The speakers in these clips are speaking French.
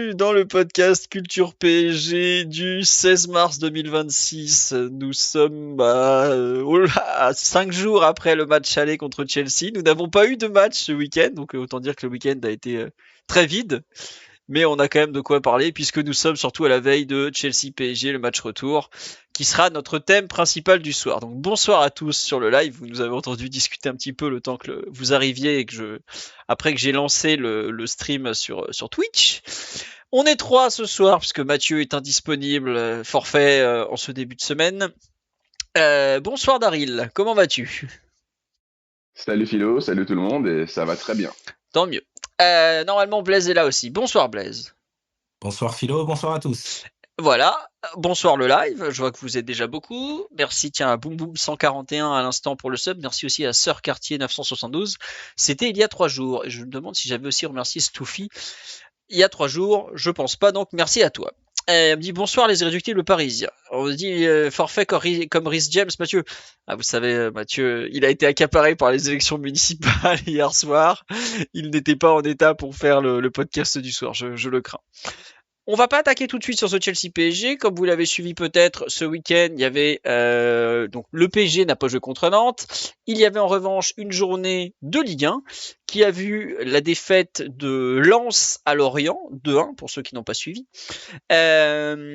Bienvenue dans le podcast Culture PSG du 16 mars 2026. Nous sommes à 5 jours après le match aller contre Chelsea. Nous n'avons pas eu de match ce week-end, donc autant dire que le week-end a été très vide. Mais on a quand même de quoi parler puisque nous sommes surtout à la veille de Chelsea PSG, le match retour, qui sera notre thème principal du soir. Donc bonsoir à tous sur le live. Vous nous avez entendu discuter un petit peu le temps que vous arriviez et après que j'ai lancé le stream sur Twitch. On est trois ce soir puisque Mathieu est indisponible, forfait en ce début de semaine. Bonsoir Daryl, comment vas-tu? Salut Philo, salut tout le monde et ça va très bien. Tant mieux. Normalement Blaise est là aussi. Bonsoir Blaise. Bonsoir Philo, bonsoir à tous. Voilà, bonsoir le live, je vois que vous êtes déjà beaucoup. Merci, tiens, à Boom Boom 141 à l'instant pour le sub. Merci aussi à Sœur Cartier 972. C'était il y a 3 jours. Et je me demande si j'avais aussi remercié Stoufi il y a 3 jours. Je pense pas, donc merci à toi. Elle me dit bonsoir les irréductibles parisiens. On me dit forfait comme Rhys James, Mathieu. Ah, vous savez, Mathieu, il a été accaparé par les élections municipales hier soir. Il n'était pas en état pour faire le podcast du soir, je le crains. On va pas attaquer tout de suite sur ce Chelsea PSG. Comme vous l'avez suivi peut-être, ce week-end, il y avait donc le PSG n'a pas joué contre Nantes. Il y avait en revanche une journée de Ligue 1 qui a vu la défaite de Lens à Lorient, 2-1 pour ceux qui n'ont pas suivi. Est-ce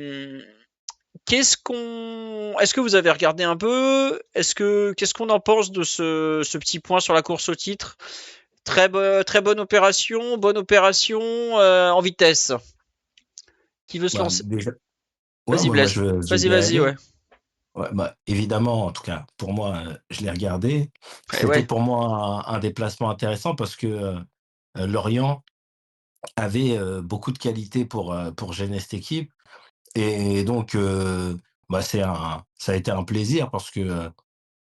que vous avez regardé un peu? Qu'est-ce qu'on en pense de ce petit point sur la course au titre? Très bonne opération en vitesse. Qui veut se Bah, lancer? déjà, Vas-y, moi, Blaise. je veux Vas-y, bien vas-y, aller. ouais. Ouais, évidemment, en tout cas, pour moi, je l'ai regardé. Eh C'était ouais. pour moi un déplacement intéressant parce que Lorient avait beaucoup de qualité pour gêner cette équipe. Et donc, ça a été un plaisir parce que,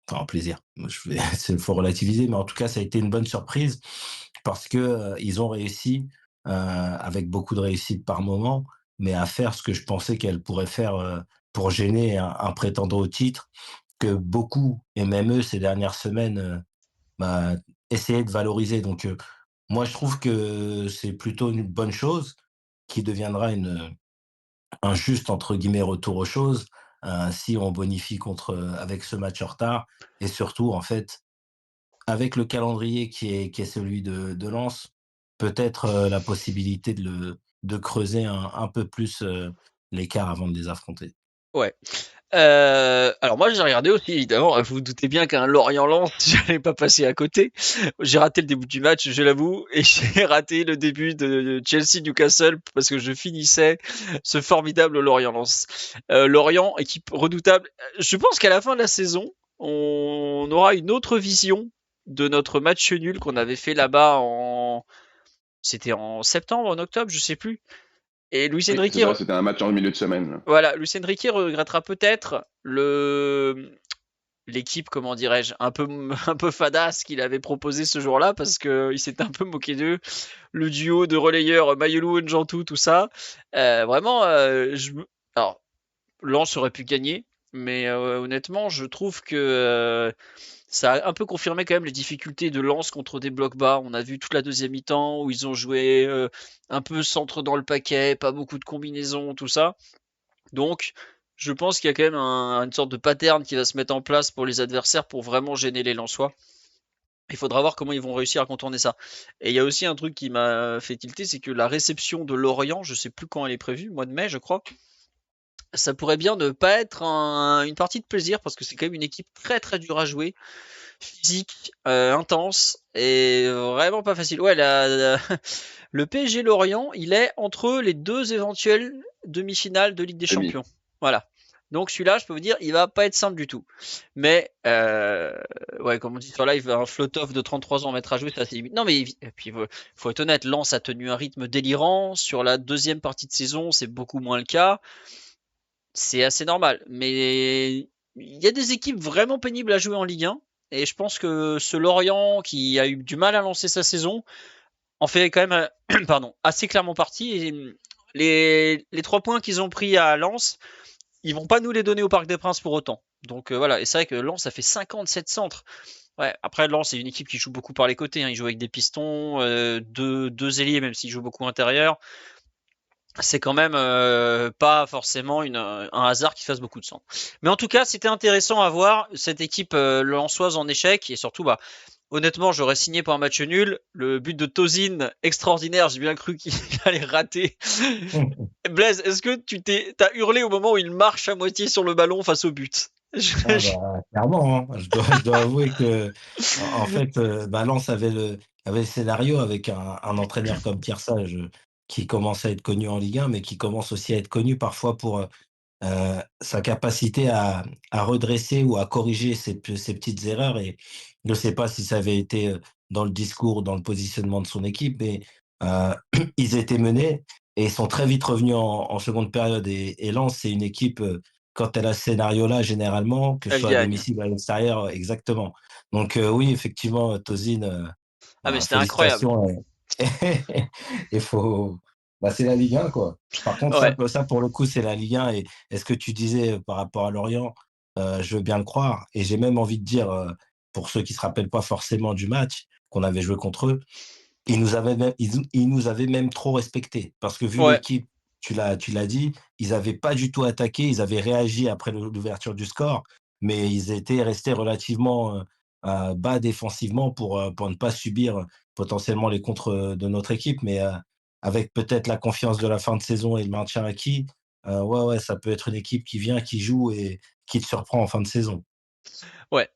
enfin, un plaisir, il faut relativiser, mais en tout cas, ça a été une bonne surprise parce que ils ont réussi, avec beaucoup de réussite par moment, mais à faire ce que je pensais qu'elle pourrait faire pour gêner un prétendant au titre, que beaucoup, et même eux, ces dernières semaines, bah, essayaient de valoriser. Donc, moi, je trouve que c'est plutôt une bonne chose qui deviendra un juste, entre guillemets, «retour aux choses», si on bonifie avec ce match en retard et surtout, en fait, avec le calendrier qui est celui de Lens, peut-être, la possibilité de creuser un peu plus, l'écart avant de les affronter. Ouais. Alors moi j'ai regardé aussi évidemment, vous vous doutez bien qu'un Lorient-Lens, j'allais pas passer à côté. J'ai raté le début du match, je l'avoue, et j'ai raté le début de Chelsea-Newcastle parce que je finissais ce formidable Lorient-Lens. Lorient, équipe redoutable. Je pense qu'à la fin de la saison, on aura une autre vision de notre match nul qu'on avait fait là-bas c'était en septembre, en octobre, je sais plus. Et Luis Oui, Enrique c'est ça, c'était un match en milieu de semaine. Voilà, Luis Enrique regrettera peut-être l'équipe, comment dirais-je, un peu un peu fadasse qu'il avait proposé ce jour-là parce que il s'était un peu moqué d'eux. Le duo de relayeurs Mayolu Njantou, tout ça. Vraiment, alors Lens aurait pu gagner, mais honnêtement, je trouve que ça a un peu confirmé quand même les difficultés de Lens contre des blocs bas. On a vu toute la deuxième mi-temps où ils ont joué un peu centre dans le paquet, pas beaucoup de combinaisons, tout ça. Donc, je pense qu'il y a quand même une sorte de pattern qui va se mettre en place pour les adversaires pour vraiment gêner les Lensois. Il faudra voir comment ils vont réussir à contourner ça. Et il y a aussi un truc qui m'a fait tilter, c'est que la réception de Lorient, je sais plus quand elle est prévue, mois de mai, je crois. Ça pourrait bien ne pas être une partie de plaisir parce que c'est quand même une équipe très très dure à jouer, physique, intense et vraiment pas facile. Ouais, le PSG Lorient, il est entre les deux éventuelles demi-finales de Ligue des Demi. Champions. Voilà. Donc celui-là, je peux vous dire, il va pas être simple du tout. Mais ouais, comme on dit sur live, un float-off de 33 ans à mettre à jouer, c'est assez limite. Non mais et puis faut être honnête, Lens a tenu un rythme délirant. Sur la deuxième partie de saison, c'est beaucoup moins le cas. C'est assez normal. Mais il y a des équipes vraiment pénibles à jouer en Ligue 1. Et je pense que ce Lorient qui a eu du mal à lancer sa saison en fait quand même pardon, assez clairement partie. Et les 3 points qu'ils ont pris à Lens, ils vont pas nous les donner au Parc des Princes pour autant. Donc voilà, et c'est vrai que Lens ça fait 57 centres. Ouais, après Lens c'est une équipe qui joue beaucoup par les côtés, hein. Ils jouent avec des pistons, deux ailiers même s'ils jouent beaucoup intérieur. c'est quand même pas forcément un hasard qui fasse beaucoup de sang. Mais en tout cas, c'était intéressant à voir cette équipe lensoise en échec et surtout, bah, honnêtement, j'aurais signé pour un match nul. Le but de Tozin, extraordinaire, j'ai bien cru qu'il allait rater. Blaise, est-ce que t'as hurlé au moment où il marche à moitié sur le ballon face au but? Ah bah, clairement, hein. Je dois avouer que en fait, bah, Lens avait le scénario avec un entraîneur comme Pierre Sage, qui commence à être connu en Ligue 1, mais qui commence aussi à être connu parfois pour, sa capacité à redresser ou à corriger ses petites erreurs. Et je ne sais pas si ça avait été, dans le discours, dans le positionnement de son équipe, mais heu, ils étaient menés et ils sont très vite revenus en seconde période. Et Lens, c'est une équipe, quand elle a ce scénario-là, généralement, que ce Elle soit à gagne. domicile ou à l'extérieur, exactement. Donc oui, effectivement, Tozin, Ah mais bah, c'était incroyable. félicitations. Et il faut, bah, c'est la Ligue 1, quoi. Par contre, Ouais, ça pour le coup, c'est la Ligue 1. Et ce que tu disais, par rapport à Lorient, je veux bien le croire. Et j'ai même envie de dire, pour ceux qui se rappellent pas forcément du match qu'on avait joué contre eux, ils nous avaient même trop respectés parce que vu ouais, l'équipe, tu l'as dit, ils avaient pas du tout attaqué, ils avaient réagi après l'ouverture du score, mais ils étaient restés relativement, bas défensivement pour ne pas subir, potentiellement les contres, de notre équipe. Mais, avec peut-être la confiance de la fin de saison et le maintien acquis, ouais, ouais, ça peut être une équipe qui vient, qui joue et qui te surprend en fin de saison. ouais.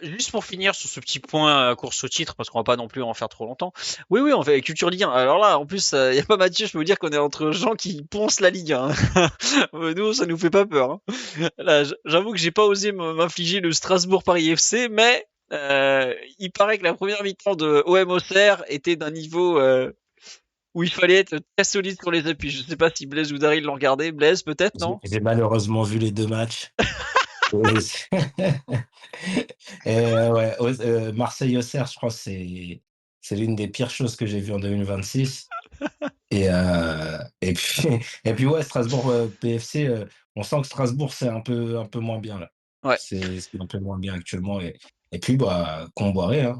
Juste pour finir sur ce petit point course au titre, parce qu'on va pas non plus en faire trop longtemps. Oui, oui, on fait culture Ligue 1. Alors là, en plus, y a pas Mathieu, je peux vous dire qu'on est entre gens qui poncent la Ligue 1. Nous, ça nous fait pas peur, hein. Là, j'avoue que j'ai pas osé m'infliger le Strasbourg-Paris FC, mais il paraît que la première mi-temps de OM Auxerre était d'un niveau où il fallait être très solide sur les appuis. Je sais pas si Blaise ou Daryl l'ont regardé. Blaise, peut-être, J'ai non? j'ai malheureusement vu les 2 matchs. Et c'est ouais, Marseille-Auxerre, je crois que c'est l'une des pires choses que j'ai vues en 2026. Et puis ouais, Strasbourg, PFC, on sent que Strasbourg, c'est un peu moins bien là. Ouais, C'est un peu moins bien actuellement. Et puis, bah, Comboiré, hein,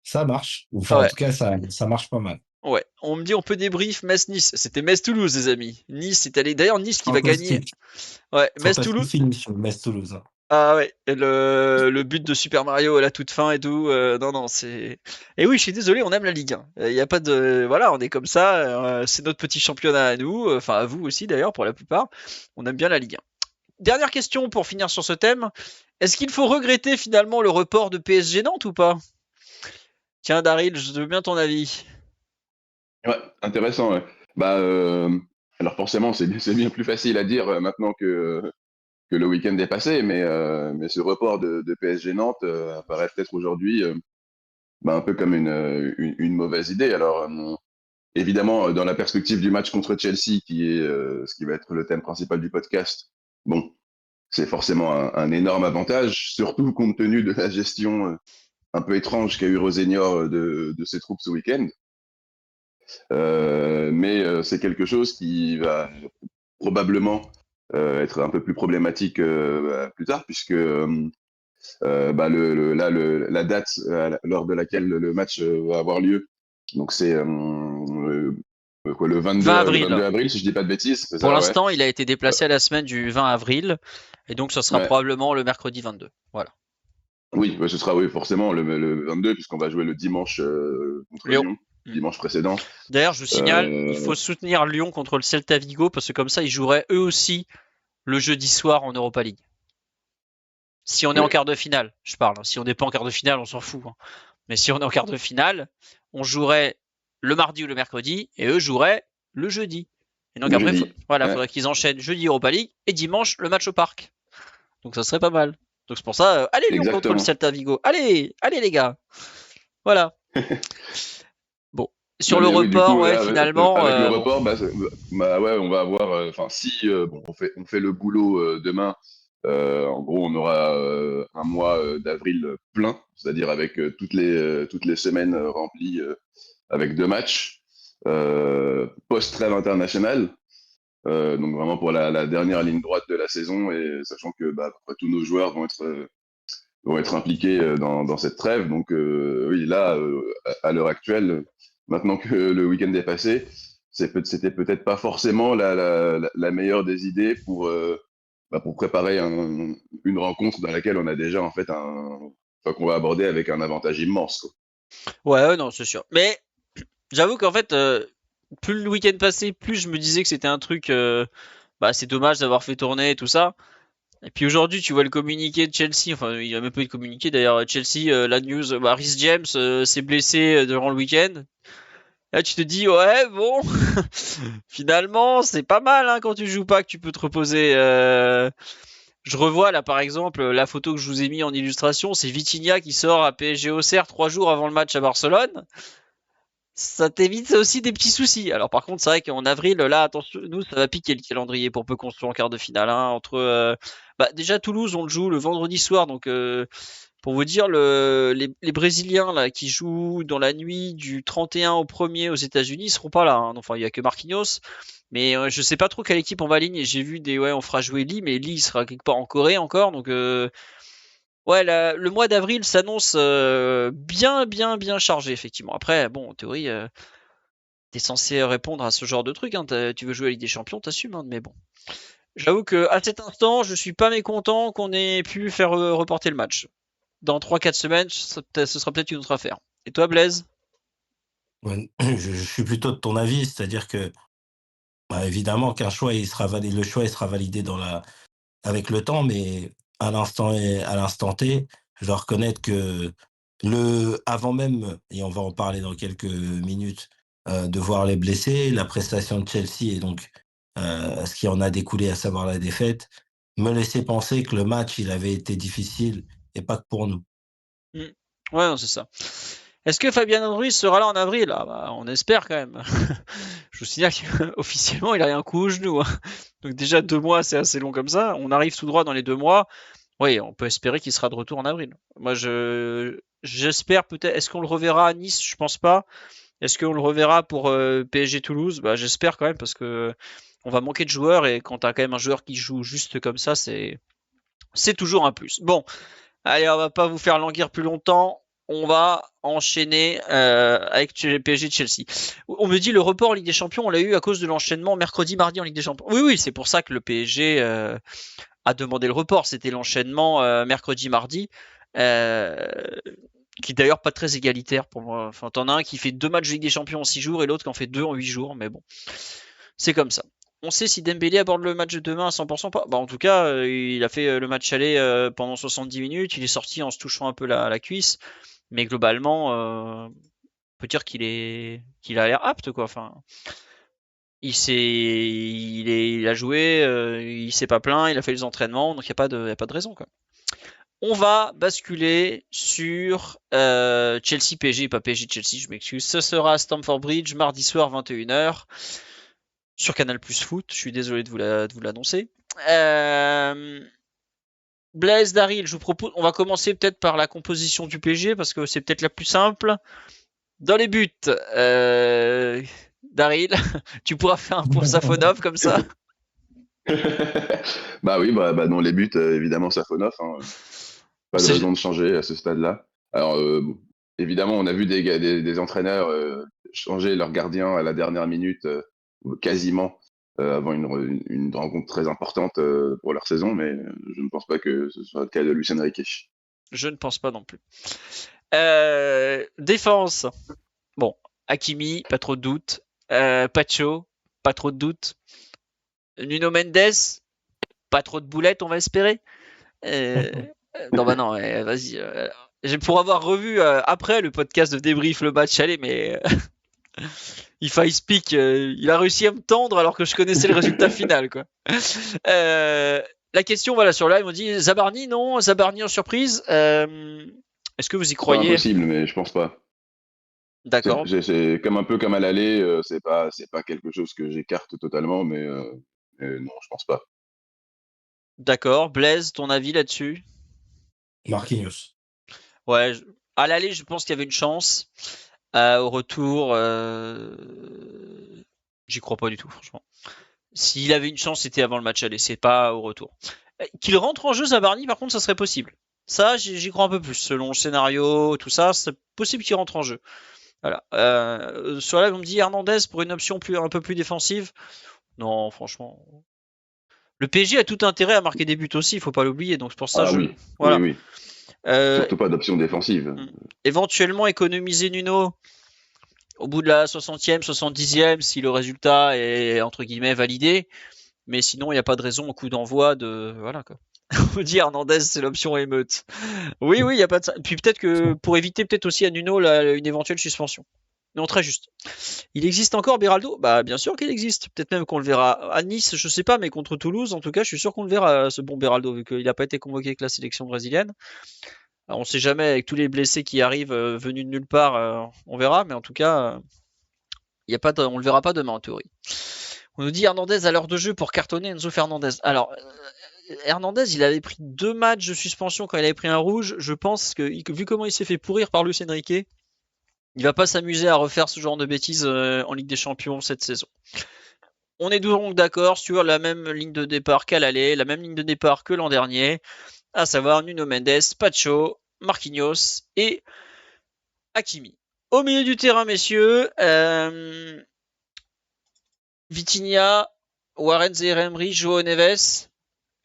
ça marche. Enfin, en ouais. tout cas, ça marche pas mal. Ouais, on me dit on peut débrief Metz-Nice. C'était Metz-Toulouse, les amis. Nice est allé. D'ailleurs, Nice qui va gagner. Fantastique, Ouais, fantastique Metz-Toulouse. finish sur Metz-Toulouse, hein. Ah ouais, et le but de Super Mario à la toute fin et tout. Non, non, c'est. Et oui, je suis désolé, on aime la Ligue 1. Il y a pas de. Voilà, on est comme ça. C'est notre petit championnat à nous. Enfin, à vous aussi d'ailleurs, pour la plupart. On aime bien la Ligue 1. Dernière question pour finir sur ce thème. Est-ce qu'il faut regretter finalement le report de PSG Nantes ou pas? Tiens, Daryl, je veux bien ton avis. Ouais, intéressant, ouais. Bah, alors forcément, c'est bien plus facile à dire maintenant que le week-end est passé, mais ce report de PSG Nantes apparaît peut-être aujourd'hui bah, un peu comme une mauvaise idée. Alors, évidemment, dans la perspective du match contre Chelsea, qui est ce qui va être le thème principal du podcast, bon, c'est forcément un énorme avantage, surtout compte tenu de la gestion un peu étrange qu'a eu Rosenior de ses troupes ce week-end. Mais c'est quelque chose qui va probablement être un peu plus problématique bah, plus tard, puisque bah, la date lors de laquelle le match va avoir lieu, donc c'est quoi, 20 le avril. 22 avril, si je dis pas de bêtises, c'est Pour ça, ouais. l'instant, il a été déplacé à la semaine du 20 avril, et donc ce sera Ouais. probablement le mercredi 22. Voilà. Oui, ouais, ce sera oui, forcément le 22, puisqu'on va jouer le dimanche contre Lyon. Lyon, Mm. dimanche précédent. D'ailleurs, je vous signale, il Euh, faut soutenir Lyon contre le Celta Vigo, parce que comme ça, ils joueraient eux aussi le jeudi soir en Europa League. Si on est en oui, quart de finale, je parle. Si on n'est pas en quart de finale, on s'en fout, hein. Mais si on est en quart de finale, on jouerait le mardi ou le mercredi, et eux joueraient le jeudi. Et donc le après, jeudi. voilà, Ouais, faudrait qu'ils enchaînent jeudi Europa League et dimanche le match au parc. Donc ça serait pas mal. Donc c'est pour ça, allez Lyon contre le exactement. Celta Vigo. Allez, allez les gars. Voilà. Bon, sur Non le mais oui, du report, coup ouais, là, finalement, avec le bon, report, bah ouais, on va avoir, enfin si bon, on fait le boulot demain, en gros on aura un mois d'avril plein, c'est-à-dire avec toutes les semaines remplies avec 2 matchs post-trêve internationale, donc vraiment pour la dernière ligne droite de la saison et sachant que bah, à peu près tous nos joueurs vont être impliqués dans cette trêve. Donc oui, là, à l'heure actuelle, maintenant que le week-end est passé, c'était peut-être pas forcément la meilleure des idées pour préparer une rencontre dans laquelle on a déjà en fait qu'on va aborder avec un avantage immense, quoi. Ouais, non, c'est sûr. Mais j'avoue qu'en fait, plus le week-end passait, plus je me disais que c'était un truc. C'est dommage d'avoir fait tourner et tout ça. Et puis aujourd'hui, tu vois le communiqué de Chelsea. Enfin, il y a même pas eu de communiqué d'ailleurs. Chelsea, la news, Rhys James s'est blessé durant le week-end. Là, tu te dis, ouais, bon, finalement, c'est pas mal hein, quand tu joues pas que tu peux te reposer. Je revois là, par exemple, la photo que je vous ai mis en illustration, c'est Vitinha qui sort à PSG Auxerre 3 jours avant le match à Barcelone. Ça t'évite aussi des petits soucis. Alors par contre, c'est vrai qu'en avril, là, attention, nous, ça va piquer le calendrier pour peu qu'on soit en quart de finale. Hein, déjà Toulouse, on le joue le vendredi soir, donc pour vous dire, les Brésiliens là qui jouent dans la nuit du 31 au 1er aux États-Unis, ils seront pas là. Hein. Enfin, il y a que Marquinhos, mais je sais pas trop quelle équipe on va aligner. J'ai vu on fera jouer Lee, mais Lee il sera quelque part en Corée encore, donc ouais, le mois d'avril s'annonce bien, bien, bien chargé, effectivement. Après, bon, en théorie, t'es censé répondre à ce genre de truc. Hein. Tu veux jouer à Ligue des Champions, t'assumes. Hein, mais bon. J'avoue que à cet instant, je suis pas mécontent qu'on ait pu faire reporter le match. Dans 3-4 semaines, ce sera peut-être une autre affaire. Et toi, Blaise? Ouais, je suis plutôt de ton avis, c'est-à-dire que, évidemment qu'un choix, le choix, il sera validé avec le temps, mais à l'instant T, je dois reconnaître que avant même, et on va en parler dans quelques minutes, de voir les blessés, la prestation de Chelsea et donc ce qui en a découlé, à savoir la défaite, me laissait penser que le match, il avait été difficile et pas que pour nous. Mm. Ouais, non, c'est ça. Est-ce que Fabien Ruiz sera là en avril? On espère quand même. Je vous signale qu'officiellement, il a un coup au genou. Hein. Donc déjà 2 mois, c'est assez long comme ça. On arrive tout droit dans les 2 mois. Oui, on peut espérer qu'il sera de retour en avril. Moi, j'espère peut-être. Est-ce qu'on le reverra à Nice? Je pense pas. Est-ce qu'on le reverra pour PSG Toulouse? J'espère quand même parce que on va manquer de joueurs et quand t'as quand même un joueur qui joue juste comme ça, c'est toujours un plus. Bon, allez, on va pas vous faire languir plus longtemps. On va enchaîner avec le PSG de Chelsea. On me dit le report en Ligue des Champions, on l'a eu à cause de l'enchaînement mercredi-mardi en Ligue des Champions. Oui, oui, c'est pour ça que le PSG a demandé le report. C'était l'enchaînement mercredi-mardi. Qui est d'ailleurs pas très égalitaire pour moi. Enfin, t'en as un qui fait 2 matchs de Ligue des Champions en 6 jours et l'autre qui en fait 2 en 8 jours, mais bon, c'est comme ça. On sait si Dembélé aborde le match de demain à 100% pas. En tout cas, il a fait le match aller pendant 70 minutes. Il est sorti en se touchant un peu la cuisse, mais globalement, on peut dire qu'il a l'air apte quoi. Enfin, il a joué, il s'est pas plaint, il a fait les entraînements, donc il y a pas de raison quoi. On va basculer sur Chelsea PSG, pas PSG Chelsea, je m'excuse. Ce sera à Stamford Bridge, mardi soir 21h, sur Canal Plus Foot. Je suis désolé de vous l'annoncer. Blaise, Daryl, je vous propose, on va commencer peut-être par la composition du PSG, parce que c'est peut-être la plus simple. Dans les buts, Daryl, tu pourras faire un point Safonov comme ça. Bah oui, dans les buts, évidemment, Safonov. Hein. Pas de raison de changer à ce stade-là. Alors, évidemment, on a vu des entraîneurs changer leur gardien à la dernière minute, quasiment, avant une rencontre très importante pour leur saison, mais je ne pense pas que ce soit le cas de Luis Enrique. Je ne pense pas non plus. Défense. Bon, Hakimi, pas trop de doute. Pacho, pas trop de doute. Nuno Mendes, pas trop de boulettes, on va espérer. Non, vas-y. Pour avoir revu après le podcast de débrief le match, allez, mais If I Speak, il a réussi à me tendre alors que je connaissais le résultat final, quoi. La question, voilà, sur là, ils m'ont dit Zabarni, non, Zabarni en surprise. Est-ce que vous y Pas croyez? impossible, mais je pense pas. D'accord. C'est comme un peu comme à l'aller, c'est pas quelque chose que j'écarte totalement, mais non, je pense pas. D'accord. Blaise, ton avis là-dessus? Marquinhos. Ouais, à l'aller, je pense qu'il y avait une chance. Au retour, j'y crois pas du tout, franchement. S'il avait une chance, c'était avant le match aller, c'est pas au retour. Qu'il rentre en jeu, Zabarni, par contre, ça serait possible. Ça, j'y crois un peu plus. Selon le scénario, tout ça, c'est possible qu'il rentre en jeu. Voilà. Sur là, on me dit Hernandez pour une option un peu plus défensive. Non, franchement. Le PSG a tout intérêt à marquer des buts aussi, il faut pas l'oublier. Donc c'est pour ça, Ah oui, oui, voilà. oui. Euh, Surtout pas d'option défensive. Éventuellement économiser Nuno au bout de la 60e, 70e, si le résultat est entre guillemets validé. Mais sinon, il n'y a pas de raison au coup d'envoi de. Voilà quoi. On me dit Hernandez, c'est l'option émeute. Oui, il n'y a pas de ça. Puis peut-être que pour éviter peut-être aussi à Nuno une éventuelle suspension. Non, très juste. Il existe encore Beraldo? Bah bien sûr qu'il existe. Peut-être même qu'on le verra à Nice, je sais pas, mais contre Toulouse, en tout cas, je suis sûr qu'on le verra, ce bon Beraldo, vu qu'il n'a pas été convoqué avec la sélection brésilienne. Alors, on sait jamais, avec tous les blessés qui arrivent venus de nulle part, on verra, mais en tout cas, on le verra pas demain en théorie. On nous dit Hernandez à l'heure de jeu pour cartonner Enzo Fernandez. Alors, Hernandez, il avait pris 2 matchs de suspension quand il avait pris un rouge. Je pense que, vu comment il s'est fait pourrir par Luis Enrique, il va pas s'amuser à refaire ce genre de bêtises en Ligue des Champions cette saison. On est donc d'accord sur la même ligne de départ qu'à l'aller, la même ligne de départ que l'an dernier, à savoir Nuno Mendes, Pacho, Marquinhos et Hakimi. Au milieu du terrain, messieurs, Vitinha, Warren Zaïre-Emery, João Neves.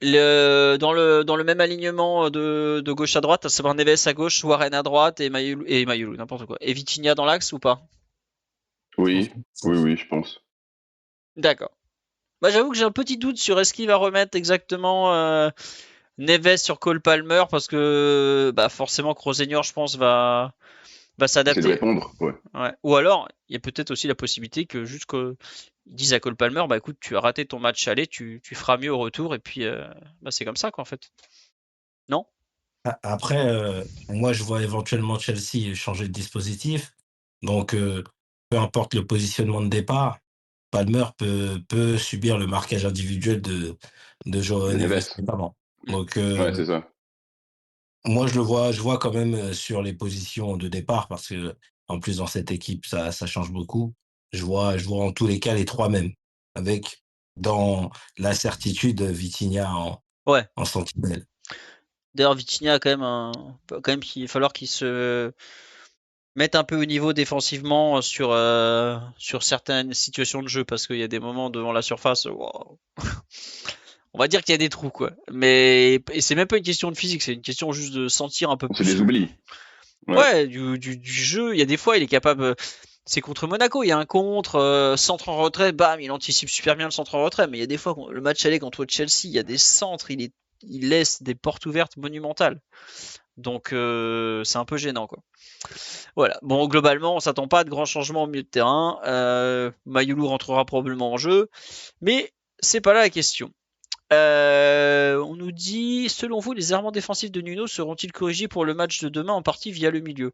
Dans le même alignement de gauche à droite, à savoir Neves à gauche, Warren à droite et Mayulu, n'importe quoi. Et Vitinha dans l'axe ou pas? Oui, oui, je pense. D'accord. Bah, j'avoue que j'ai un petit doute sur est-ce qu'il va remettre exactement Neves sur Cole Palmer parce que bah, forcément Rosenior, je pense, va Essayer de s'adapter. répondre, ouais. Ouais. Ou alors, il y a peut-être aussi la possibilité que juste qu'ils disent à Cole Palmer, bah écoute, tu as raté ton match aller, tu feras mieux au retour et puis bah, c'est comme ça quoi en fait. Non? Après, moi, je vois éventuellement Chelsea changer de dispositif. Donc, peu importe le positionnement de départ, Palmer peut subir le marquage individuel de João De Neves Neves. notamment. Donc, Ouais, c'est ça. moi, je vois quand même sur les positions de départ parce que en plus dans cette équipe, ça change beaucoup. Je vois en tous les cas les 3 mêmes, avec dans la certitude Vitinha Ouais. en sentinelle. D'ailleurs, Vitinha a quand même il va falloir qu'il se mette un peu au niveau défensivement sur certaines situations de jeu parce qu'il y a des moments devant la surface. Wow. On va dire qu'il y a des trous quoi. Mais et c'est même pas une question de physique, c'est une question juste de sentir un peu C'est plus des oublis. Ouais. ouais du jeu. Il y a des fois il est capable. C'est contre Monaco, il y a un contre, centre en retrait, bam, il anticipe super bien le centre en retrait. Mais il y a des fois, le match aller contre Chelsea, il y a des centres, il laisse des portes ouvertes monumentales. Donc c'est un peu gênant quoi. Voilà. Bon, globalement, on s'attend pas à de grands changements au milieu de terrain. Mayulu rentrera probablement en jeu, mais c'est pas là la question. On nous dit, selon vous, les errements défensifs de Nuno seront-ils corrigés pour le match de demain en partie via le milieu?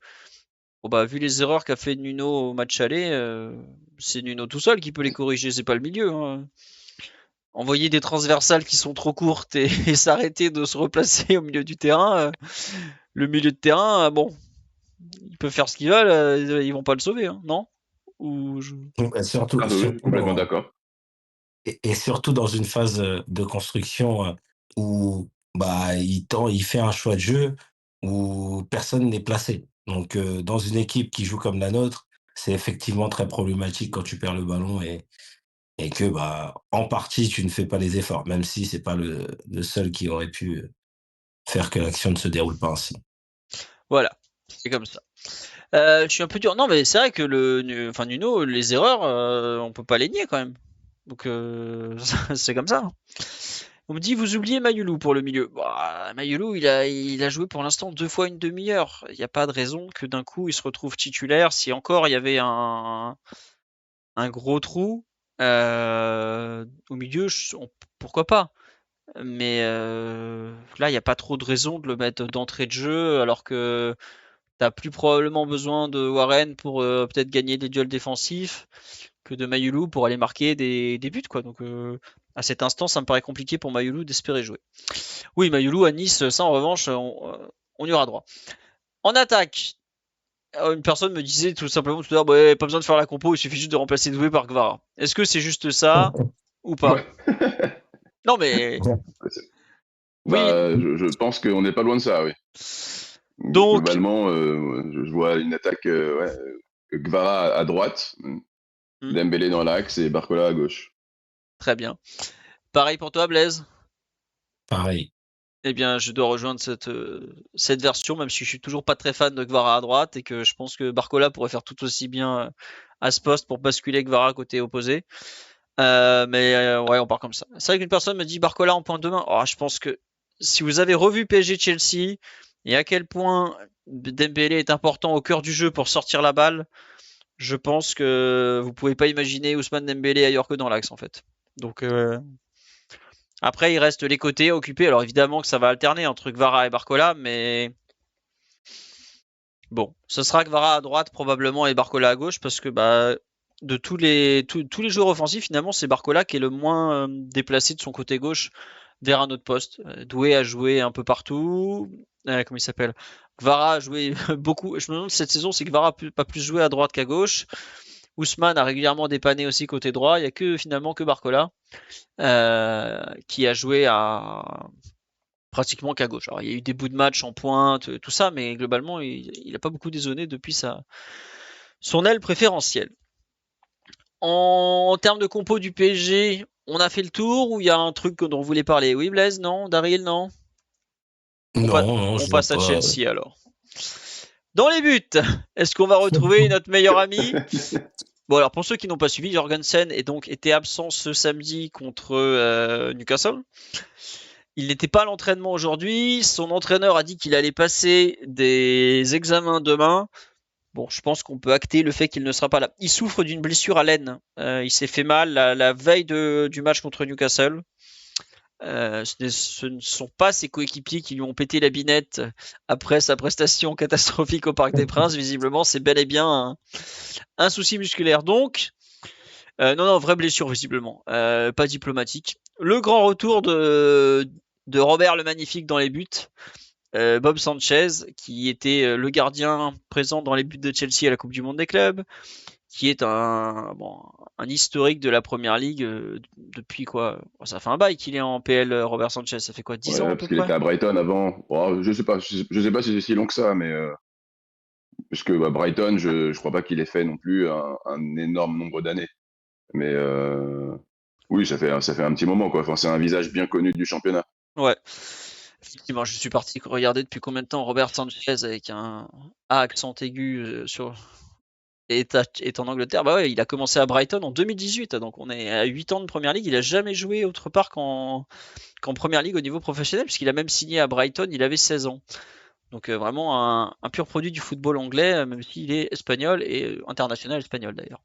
Bon bah vu les erreurs qu'a fait Nuno au match aller, c'est Nuno tout seul qui peut les corriger, c'est pas le milieu. Hein. Envoyer des transversales qui sont trop courtes et, et s'arrêter de se replacer au milieu du terrain, le milieu de terrain, bon, ils peuvent faire ce qu'ils veulent, ils vont pas le sauver, hein, non? Ou je... Et Ah oui, complètement d'accord. et surtout dans une phase, de construction, où, bah, il fait un choix de jeu où personne n'est placé. Donc, dans une équipe qui joue comme la nôtre, c'est effectivement très problématique quand tu perds le ballon et que, bah, en partie, tu ne fais pas les efforts, même si c'est pas le seul qui aurait pu faire que l'action ne se déroule pas ainsi. Voilà, c'est comme ça. Je suis un peu dur. Non, mais c'est vrai que enfin Nuno, les erreurs, on peut pas les nier quand même. Donc c'est comme ça. Hein. On me dit vous oubliez Mayulu pour le milieu. Bah, Mayulu, il a joué pour l'instant 2 fois une demi-heure. Il n'y a pas de raison que d'un coup il se retrouve titulaire. Si encore il y avait un gros trou au milieu, pourquoi pas. Mais là, il n'y a pas trop de raison de le mettre d'entrée de jeu alors que t'as plus probablement besoin de Warren pour peut-être gagner des duels défensifs que de Mayulu pour aller marquer des buts quoi. Donc à cet instant, ça me paraît compliqué pour Mayulu d'espérer jouer. Oui, Mayulu à Nice, ça en revanche, on y aura droit. En attaque, une personne me disait tout simplement tout à l'heure, bah, pas besoin de faire la compo, il suffit juste de remplacer Doué par Gvara. Est-ce que c'est juste ça ou pas? Ouais. Non mais oui. Bah, je pense qu'on n'est pas loin de ça, oui. Donc Globalement, je vois une attaque ouais, Kvara à droite, Dembélé dans l'axe et Barcola à gauche. Très bien. Pareil pour toi, Blaise? Pareil. Eh bien, je dois rejoindre cette version, même si je suis toujours pas très fan de Kvara à droite et que je pense que Barcola pourrait faire tout aussi bien à ce poste pour basculer Kvara côté opposé. Ouais, on part comme ça. C'est vrai qu'une personne me dit Barcola en pointe de main. Oh, je pense que si vous avez revu PSG Chelsea et à quel point Dembélé est important au cœur du jeu pour sortir la balle, je pense que vous pouvez pas imaginer Ousmane Dembélé ailleurs que dans l'axe en fait. Donc après, il reste les côtés occupés. Alors évidemment que ça va alterner entre Kvara et Barcola, mais bon, ce sera Kvara à droite probablement et Barcola à gauche parce que de tous les joueurs offensifs, finalement, c'est Barcola qui est le moins déplacé de son côté gauche vers un autre poste. Doué a joué un peu partout. Comment il s'appelle? Kvara a joué beaucoup. Je me demande si cette saison, c'est Kvara pas plus joué à droite qu'à gauche. Ousmane a régulièrement dépanné aussi côté droit. Il n'y a que finalement que Barcola qui a joué à pratiquement qu'à gauche. Alors, il y a eu des bouts de match en pointe, tout ça, mais globalement, il n'a pas beaucoup dézonné depuis son aile préférentielle. En termes de compo du PSG, on a fait le tour ou il y a un truc dont vous voulez parler? Oui, Blaise, non? Daryl, non? Non, On je vois passe à pas. Chelsea alors. Dans les buts, est-ce qu'on va retrouver notre meilleur ami? Bon, alors pour ceux qui n'ont pas suivi, Jorgensen est donc été absent ce samedi contre Newcastle. Il n'était pas à l'entraînement aujourd'hui. Son entraîneur a dit qu'il allait passer des examens demain. Bon, je pense qu'on peut acter le fait qu'il ne sera pas là. Il souffre d'une blessure à l'aine. Il s'est fait mal la veille du match contre Newcastle. Ce ne sont pas ses coéquipiers qui lui ont pété la binette après sa prestation catastrophique au Parc des Princes. Visiblement, c'est bel et bien un souci musculaire. Donc, non, vraie blessure visiblement, pas diplomatique. Le grand retour de Robert le Magnifique dans les buts. Bob Sanchez, qui était le gardien présent dans les buts de Chelsea à la Coupe du Monde des clubs, qui est un historique de la Première Ligue depuis quoi? Ça fait un bail qu'il est en PL, Robert Sanchez. Ça fait quoi, 10 ans à Ouais, peu parce qu'il près? était à Brighton avant. Oh, je sais pas si c'est si long que ça, mais parce que Brighton, je crois pas qu'il ait fait non plus un énorme nombre d'années. Mais oui, ça fait un petit moment, quoi. Enfin, c'est un visage bien connu du championnat. Ouais. Effectivement, je suis parti regarder depuis combien de temps Robert Sanchez avec un A accent aigu est en Angleterre. Bah ouais, il a commencé à Brighton en 2018, donc on est à 8 ans de Première Ligue. Il a jamais joué autre part qu'en Première Ligue au niveau professionnel, puisqu'il a même signé à Brighton, il avait 16 ans. Donc vraiment un pur produit du football anglais, même s'il est espagnol et international espagnol d'ailleurs.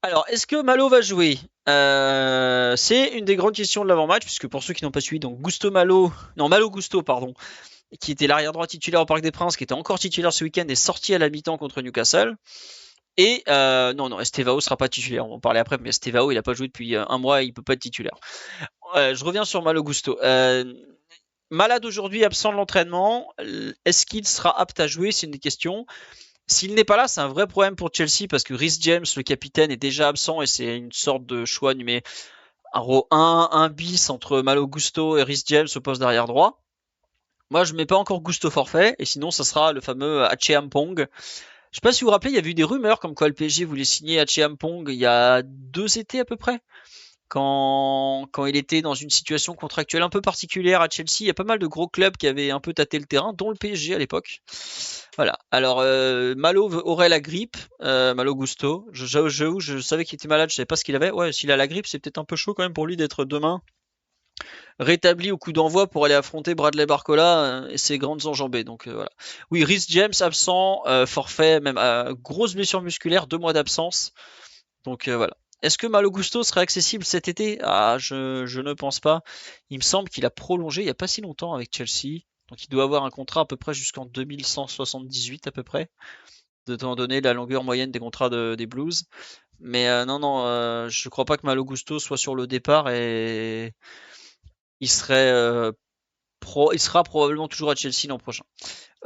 Alors, est-ce que Malo va jouer? C'est une des grandes questions de l'avant-match, puisque pour ceux qui n'ont pas suivi, donc Malo Gusto, pardon, qui était l'arrière droit titulaire au Parc des Princes, qui était encore titulaire ce week-end, est sorti à la mi-temps contre Newcastle. Et non, Estevao sera pas titulaire. On va en parler après, mais Estevao, il a pas joué depuis un mois, il peut pas être titulaire. Je reviens sur Malo Gusto. Malade aujourd'hui, absent de l'entraînement. Est-ce qu'il sera apte à jouer? C'est une question. S'il n'est pas là, c'est un vrai problème pour Chelsea parce que Reece James, le capitaine, est déjà absent et c'est une sorte de choix numéro 1 bis entre Malo Gusto et Reece James au poste d'arrière droit. Moi, je mets pas encore Gusto forfait et sinon, ça sera le fameux Ache Ampong. Je sais pas si vous vous rappelez, il y avait eu des rumeurs comme quoi le PSG voulait signer Ache Ampong il y a 2 étés à peu près. Quand il était dans une situation contractuelle un peu particulière à Chelsea, il y a pas mal de gros clubs qui avaient un peu tâté le terrain, dont le PSG à l'époque. Voilà. Alors Malo aurait la grippe, Malo Gusto. Je savais qu'il était malade, je savais pas ce qu'il avait. Ouais, s'il a la grippe, c'est peut-être un peu chaud quand même pour lui d'être demain rétabli au coup d'envoi pour aller affronter Bradley Barcola et ses grandes enjambées. Donc voilà. Oui, Reece James absent, forfait, même grosse blessure musculaire, 2 mois d'absence. Donc voilà. Est-ce que Malo Gusto serait accessible cet été? Ah, je ne pense pas. Il me semble qu'il a prolongé il n'y a pas si longtemps avec Chelsea. Donc il doit avoir un contrat à peu près jusqu'en 2178 à peu près, étant donné la longueur moyenne des contrats des Blues. Mais non, je crois pas que Malo Gusto soit sur le départ et il sera probablement toujours à Chelsea l'an prochain.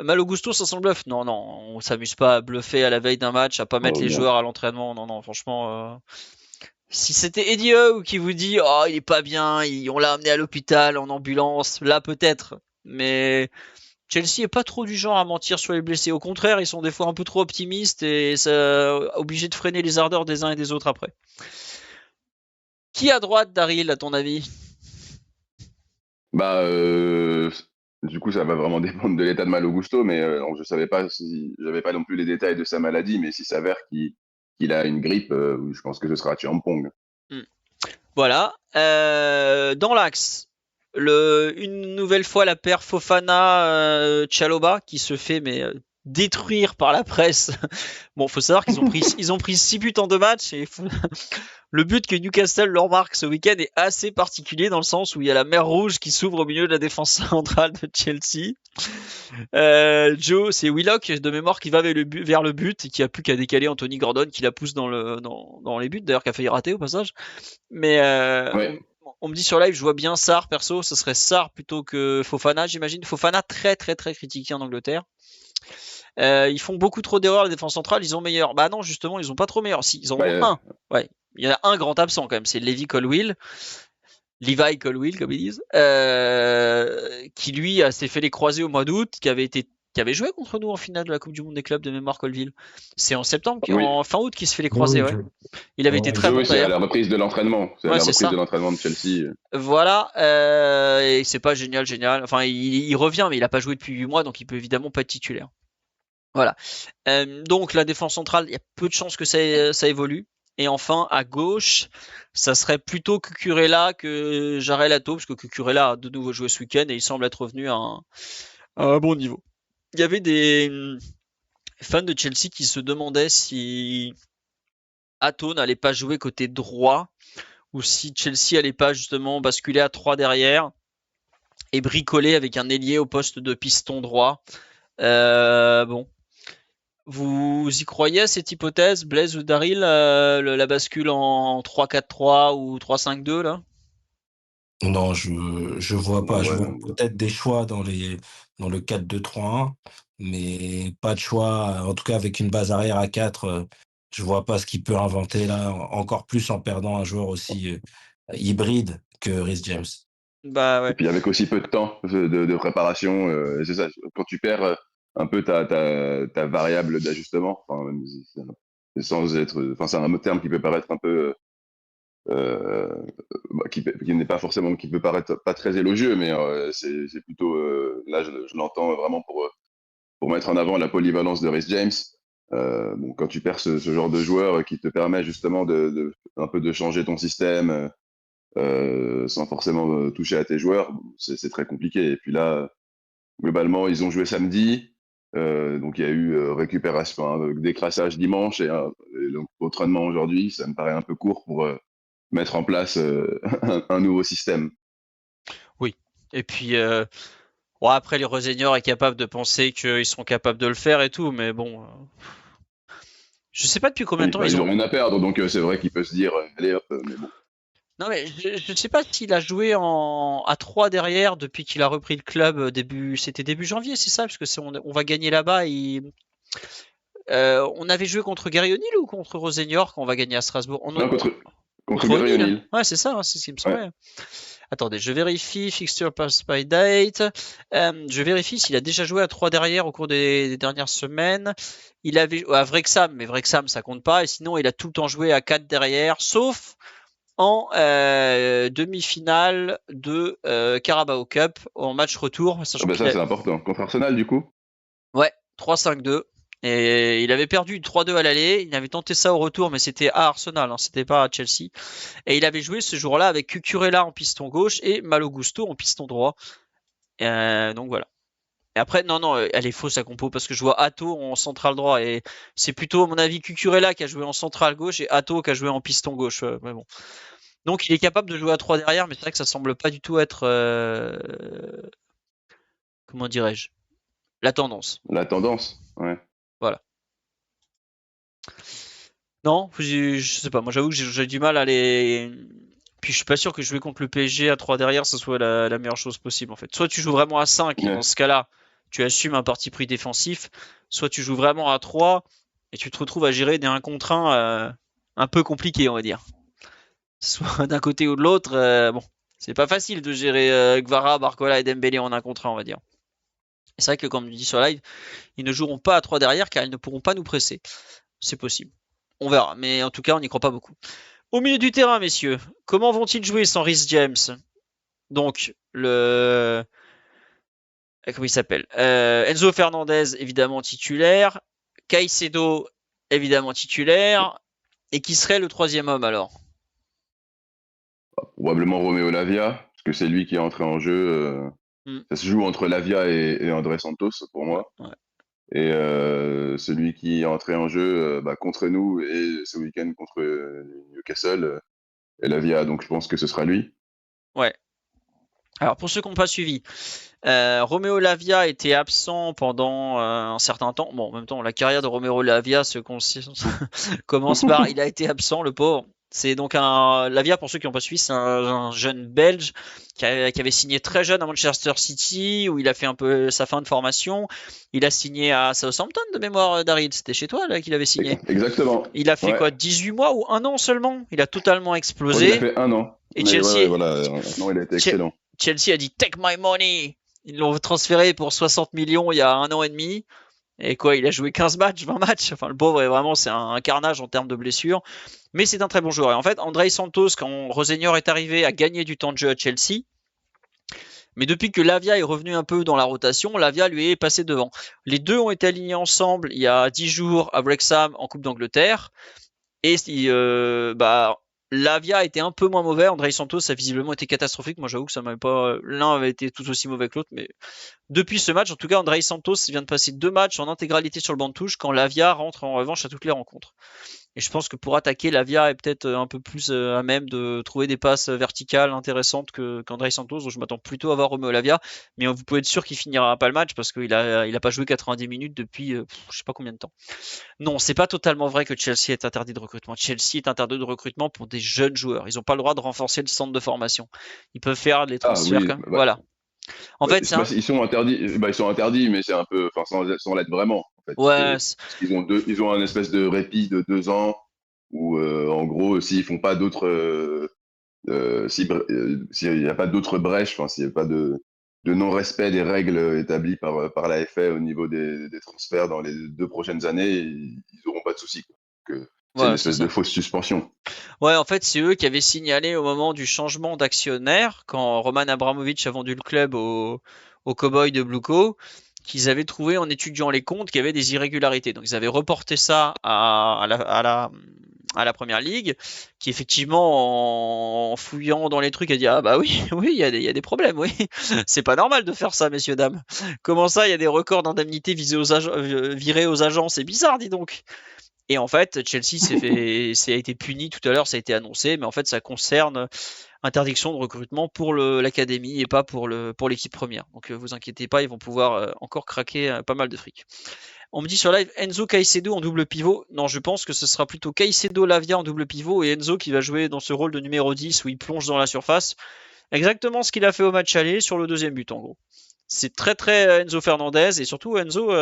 Malo Gusto, ça sent le bluff? Non, on s'amuse pas à bluffer à la veille d'un match, à pas mettre Oh, les non. joueurs à l'entraînement. Non, franchement. Si c'était Eddie Howe qui vous dit oh il est pas bien, on l'a amené à l'hôpital en ambulance, là peut-être. Mais Chelsea est pas trop du genre à mentir sur les blessés. Au contraire, ils sont des fois un peu trop optimistes et ça obligé de freiner les ardeurs des uns et des autres après. Qui à droite, Daryl, à ton avis? Bah, du coup, ça va vraiment dépendre de l'état de Malo Gusto, mais je savais pas si j'avais pas non plus les détails de sa maladie, mais s'il s'avère qu'il a une grippe, je pense que ce sera Chiampong. Voilà. Dans l'axe, une nouvelle fois la paire Fofana-Chalobah qui se fait détruire par la presse. Bon, faut savoir qu'ils ont pris 6 buts en 2 matchs et le but que Newcastle leur marque ce week-end est assez particulier dans le sens où il y a la mer Rouge qui s'ouvre au milieu de la défense centrale de Chelsea. Joe, c'est Willock de mémoire qui va vers le but et qui a plus qu'à décaler Anthony Gordon qui la pousse dans les buts, d'ailleurs qui a failli rater au passage. Mais Ouais. on me dit sur live, je vois bien Sarr perso, ce serait Sarr plutôt que Fofana, j'imagine. Fofana très très très critiqué en Angleterre. Ils font beaucoup trop d'erreurs, la défense centrale, ils ont meilleur. Bah non, justement, ils ont pas trop meilleur. Si, ils en ont un. Ouais, il y en a un grand absent quand même, c'est Levi Colwill. Levi Colwill, comme ils disent, qui lui s'est fait les croisés au mois d'août, qui avait joué contre nous en finale de la Coupe du Monde des clubs de mémoire Colville. C'est en septembre, Oui. en fin août, qu'il se fait les croisés. Oui, Ouais. Il avait été très bon Oui, c'est à d'ailleurs. la reprise de l'entraînement. C'est à Ouais, la c'est reprise ça. de l'entraînement de Chelsea. Voilà, et c'est pas génial. Enfin, il revient, mais il a pas joué depuis 8 mois, donc il peut évidemment pas être titulaire. Voilà. Donc la défense centrale, il y a peu de chances que ça évolue. Et enfin, à gauche, ça serait plutôt Cucurella que Jarel Hato, parce que Cucurella a de nouveau joué ce week-end et il semble être revenu à un bon niveau. Il y avait des fans de Chelsea qui se demandaient si Hato n'allait pas jouer côté droit ou si Chelsea allait pas justement basculer à 3 derrière et bricoler avec un ailier au poste de piston droit. Bon. Vous y croyez à cette hypothèse, Blaise ou Daryl, la bascule en 3-4-3 ou 3-5-2 là? Non, je vois pas. Je Ouais, vois non. peut-être des choix dans le 4-2-3-1, mais pas de choix, en tout cas avec une base arrière à 4, je vois pas ce qu'il peut inventer là, encore plus en perdant un joueur aussi, hybride que Reece James. Bah Et ouais. puis avec aussi peu de temps de préparation, c'est ça. Quand tu perds un peu ta variable d'ajustement, enfin, même si sans être, enfin, c'est un terme qui peut paraître un peu, qui n'est pas forcément, qui peut paraître pas très élogieux, mais c'est plutôt, là, je l'entends vraiment pour mettre en avant la polyvalence de Reece James. Bon, quand tu perds ce genre de joueur qui te permet justement un peu de changer ton système, sans forcément toucher à tes joueurs, c'est très compliqué. Et puis là, globalement, ils ont joué samedi, donc il y a eu récupération, décrassage dimanche et donc entraînement aujourd'hui. Ça me paraît un peu court pour mettre en place un nouveau système. Oui. Et puis bon, après les Rosenior est capable de penser qu'ils seront capables de le faire et tout, mais bon. Je sais pas depuis combien de Oui, temps bah, ils ils ont. ont rien à perdre, donc c'est vrai qu'il peut se dire, allez hop, mais bon. Non mais je sais pas s'il a joué à 3 derrière depuis qu'il a repris le club c'était début janvier, c'est ça? Parce que on va gagner là-bas. On avait joué contre Gary O'Neill ou contre Rosenior quand on va gagner à Strasbourg? Non, contre Contre Gary O'Neill. O'Neill. Ouais, c'est ça, hein, c'est ce qui me Ouais. semblait. Attendez, je vérifie. Fixture pass by date. Je vérifie s'il a déjà joué à 3 derrière au cours des dernières semaines. Il avait à Wrexham, mais Wrexham ça compte pas. Et sinon, il a tout le temps joué à 4 derrière, sauf en demi-finale de Carabao Cup en match retour, Ah sachant bah qu'il ça, a. c'est important. Contre Arsenal, du coup. Ouais, 3-5-2. Et il avait perdu 3-2 à l'aller. Il avait tenté ça au retour, mais c'était à Arsenal, hein, c'était pas à Chelsea. Et il avait joué ce jour-là avec Cucurella en piston gauche et Malo Gusto en piston droit. Donc voilà. Et après, non, elle est fausse sa compo parce que je vois Atto en central droit et c'est plutôt à mon avis Cucurella qui a joué en central gauche et Atto qui a joué en piston gauche. Mais bon. Donc il est capable de jouer à 3 derrière, mais c'est vrai que ça semble pas du tout être comment dirais-je, la tendance. La tendance, ouais. Voilà. Non, je sais pas. Moi, j'avoue que j'ai du mal à les. Puis je suis pas sûr que jouer contre le PSG à 3 derrière, ce soit la meilleure chose possible en fait. Soit tu joues vraiment à 5 et Ouais. dans ce cas-là, tu assumes un parti pris défensif, soit tu joues vraiment à 3 et tu te retrouves à gérer des 1 contre 1 un peu compliqués, on va dire. Soit d'un côté ou de l'autre, bon, c'est pas facile de gérer Gvara, Barcola et Dembélé en 1 contre 1, on va dire. Et c'est vrai que comme on dit sur live, ils ne joueront pas à 3 derrière car ils ne pourront pas nous presser. C'est possible. On verra, mais en tout cas, on n'y croit pas beaucoup. Au milieu du terrain, messieurs, comment vont-ils jouer sans Rhys James? Donc, comment il s'appelle? Enzo Fernandez, évidemment titulaire. Caicedo, évidemment titulaire. Et qui serait le troisième homme alors? Probablement Roméo Lavia, parce que c'est lui qui est entré en jeu. Hmm, Ça se joue entre Lavia et André Santos pour moi. ouais. Et celui qui est entré en jeu contre nous et ce week-end contre Newcastle et Lavia, donc je pense que ce sera lui. Ouais. Alors pour ceux qui n'ont pas suivi, Roméo Lavia était absent pendant un certain temps. Bon, en même temps, la carrière de Roméo Lavia commence par il a été absent, le pauvre. C'est donc un Lavia, pour ceux qui n'ont pas suivi, c'est un jeune Belge qui avait signé très jeune à Manchester City, où il a fait un peu sa fin de formation. Il a signé à Southampton de mémoire, Daryl. C'était chez toi là qu'il avait signé. Exactement. Il a fait Ouais. quoi, 18 mois ou un an seulement? Il a totalement Il a explosé. fait 1 an. Et Mais Chelsea, voilà, non, il a été excellent. Chelsea a dit take my money. Ils l'ont transféré pour 60 millions il y a un an et demi. Et quoi, il a joué 15 matchs, 20 matchs. Enfin, le pauvre est vraiment, c'est un carnage en termes de blessures. Mais c'est un très bon joueur. Et en fait, André Santos, quand Rosenior est arrivé, a gagné du temps de jeu à Chelsea. Mais depuis que Lavia est revenu un peu dans la rotation, Lavia lui est passé devant. Les deux ont été alignés ensemble il y a 10 jours à Wrexham en Coupe d'Angleterre. Et Lavia était un peu moins mauvais. André Santos a visiblement été catastrophique. Moi, j'avoue que ça m'avait pas. L'un avait été tout aussi mauvais que l'autre, mais depuis ce match, en tout cas, André Santos vient de passer 2 matchs en intégralité sur le banc de touche quand Lavia rentre en revanche à toutes les rencontres. Et je pense que pour attaquer, Lavia est peut-être un peu plus à même de trouver des passes verticales intéressantes qu'André Santos. Donc je m'attends plutôt à voir Romeo Lavia. Mais vous pouvez être sûr qu'il finira pas le match parce qu'il a pas joué 90 minutes depuis je sais pas combien de temps. Non, c'est pas totalement vrai que Chelsea est interdit de recrutement. Chelsea est interdit de recrutement pour des jeunes joueurs. Ils n'ont pas le droit de renforcer le centre de formation. Ils peuvent faire des Ah transferts oui, comme. Voilà. En fait, c'est un. ils sont interdits. Ils sont interdits, mais c'est un peu, enfin, sans l'être vraiment. En fait, Ouais, parce ils ont un espèce de répit de 2 ans où, en gros, s'ils font pas d'autres, s'il n'y a pas d'autres brèches, enfin, s'il n'y a pas de non-respect des règles établies par la FA au niveau des transferts dans les 2 prochaines années, ils n'auront pas de soucis. C'est une ouais, c'est espèce de ça. fausse suspension. Ouais, en fait, c'est eux qui avaient signalé au moment du changement d'actionnaire, quand Roman Abramovich a vendu le club aux Cowboys de Bluco, qu'ils avaient trouvé en étudiant les comptes qu'il y avait des irrégularités. Donc ils avaient reporté ça à la première ligue, qui effectivement en fouillant dans les trucs a dit ah bah oui oui il y a des problèmes, oui c'est pas normal de faire ça, messieurs dames. Comment ça il y a des records d'indemnité virés aux agents, c'est bizarre, dis donc. Et en fait, Chelsea ça a été puni tout à l'heure, ça a été annoncé, mais en fait, ça concerne interdiction de recrutement pour l'académie et pas pour l'équipe première. Donc, vous inquiétez pas, ils vont pouvoir encore craquer pas mal de fric. On me dit sur live Enzo Caicedo en double pivot. Non, je pense que ce sera plutôt Caicedo Lavia en double pivot et Enzo qui va jouer dans ce rôle de numéro 10 où il plonge dans la surface. Exactement ce qu'il a fait au match aller sur le deuxième but en gros. C'est très très Enzo Fernandez et surtout Enzo,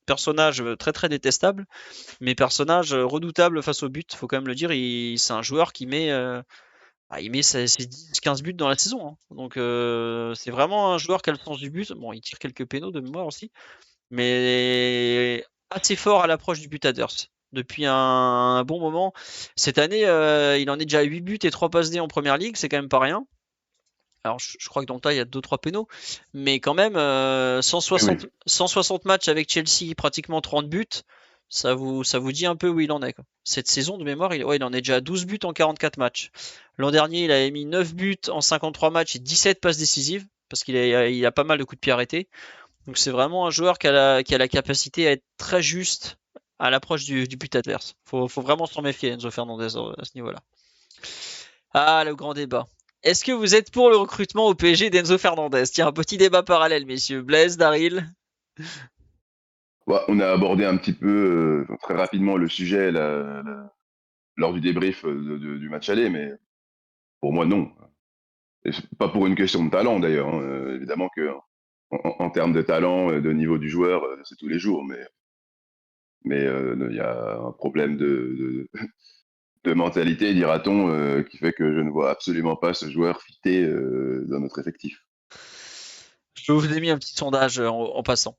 personnage très très détestable, mais personnage redoutable face au but, faut quand même le dire. C'est un joueur qui il met ses 10-15 buts dans la saison, hein. Donc c'est vraiment un joueur qui a le sens du but. Bon, il tire quelques pénaux de mémoire aussi, mais assez fort à l'approche du but adverse. Depuis un bon moment. Cette année, il en est déjà à 8 buts et 3 passes D en première ligue, c'est quand même pas rien. Alors, je crois que dans le tas, il y a 2-3 pénaux. Mais quand même, Oui, 160 matchs avec Chelsea, pratiquement 30 buts, ça vous dit un peu où il en est, quoi. Cette saison, de mémoire, il en est déjà à 12 buts en 44 matchs. L'an dernier, il avait mis 9 buts en 53 matchs et 17 passes décisives, parce il a pas mal de coups de pied arrêtés. Donc c'est vraiment un joueur qui a la capacité à être très juste à l'approche du but adverse. Faut vraiment s'en méfier, Enzo Fernandez, à ce niveau-là. Ah, le grand débat. Est-ce que vous êtes pour le recrutement au PSG d'Enzo Fernandez? Tiens, un petit débat parallèle, messieurs. Blaise, Daryl. on a abordé un petit peu très rapidement le sujet lors du débrief du match aller, mais pour moi, non. Et c'est pas pour une question de talent d'ailleurs, hein. Évidemment que en termes de talent, de niveau du joueur, c'est tous les jours, mais il y a un problème de mentalité, dira-t-on, qui fait que je ne vois absolument pas ce joueur fitter dans notre effectif. Je vous ai mis un petit sondage en passant.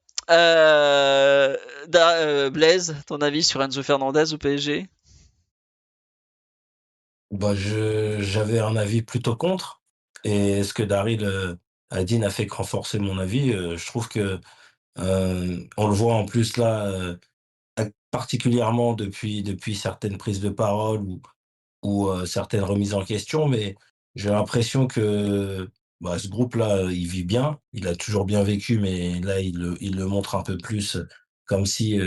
Blaise, ton avis sur Enzo Fernandez au PSG? Bah, j'avais un avis plutôt contre, et ce que Daryl a dit n'a fait que renforcer mon avis. Je trouve que on le voit en plus là, particulièrement depuis certaines prises de parole ou certaines remises en question, mais j'ai l'impression que, bah, ce groupe-là, il vit bien. Il a toujours bien vécu, mais là, il le montre un peu plus, comme si,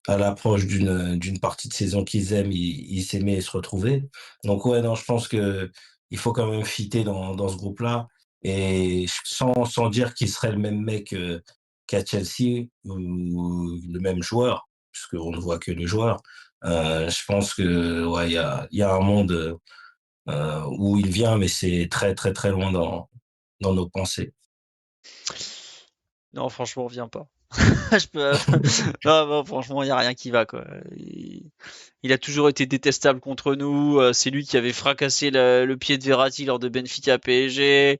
à l'approche d'une partie de saison qu'ils aiment, ils s'aimaient et se retrouvaient. Donc ouais, non, je pense que il faut quand même fitter dans ce groupe-là, et sans dire qu'il serait le même mec, qu'à Chelsea, ou le même joueur, puisqu'on ne voit que le joueur. Je pense que ouais, il y a un monde, où il vient, mais c'est très, très, très loin dans nos pensées. Non, franchement, on vient pas. Je peux... non, non, franchement, il n'y a rien qui va, quoi. Il a toujours été détestable contre nous. C'est lui qui avait fracassé le pied de Verratti lors de Benfica PSG.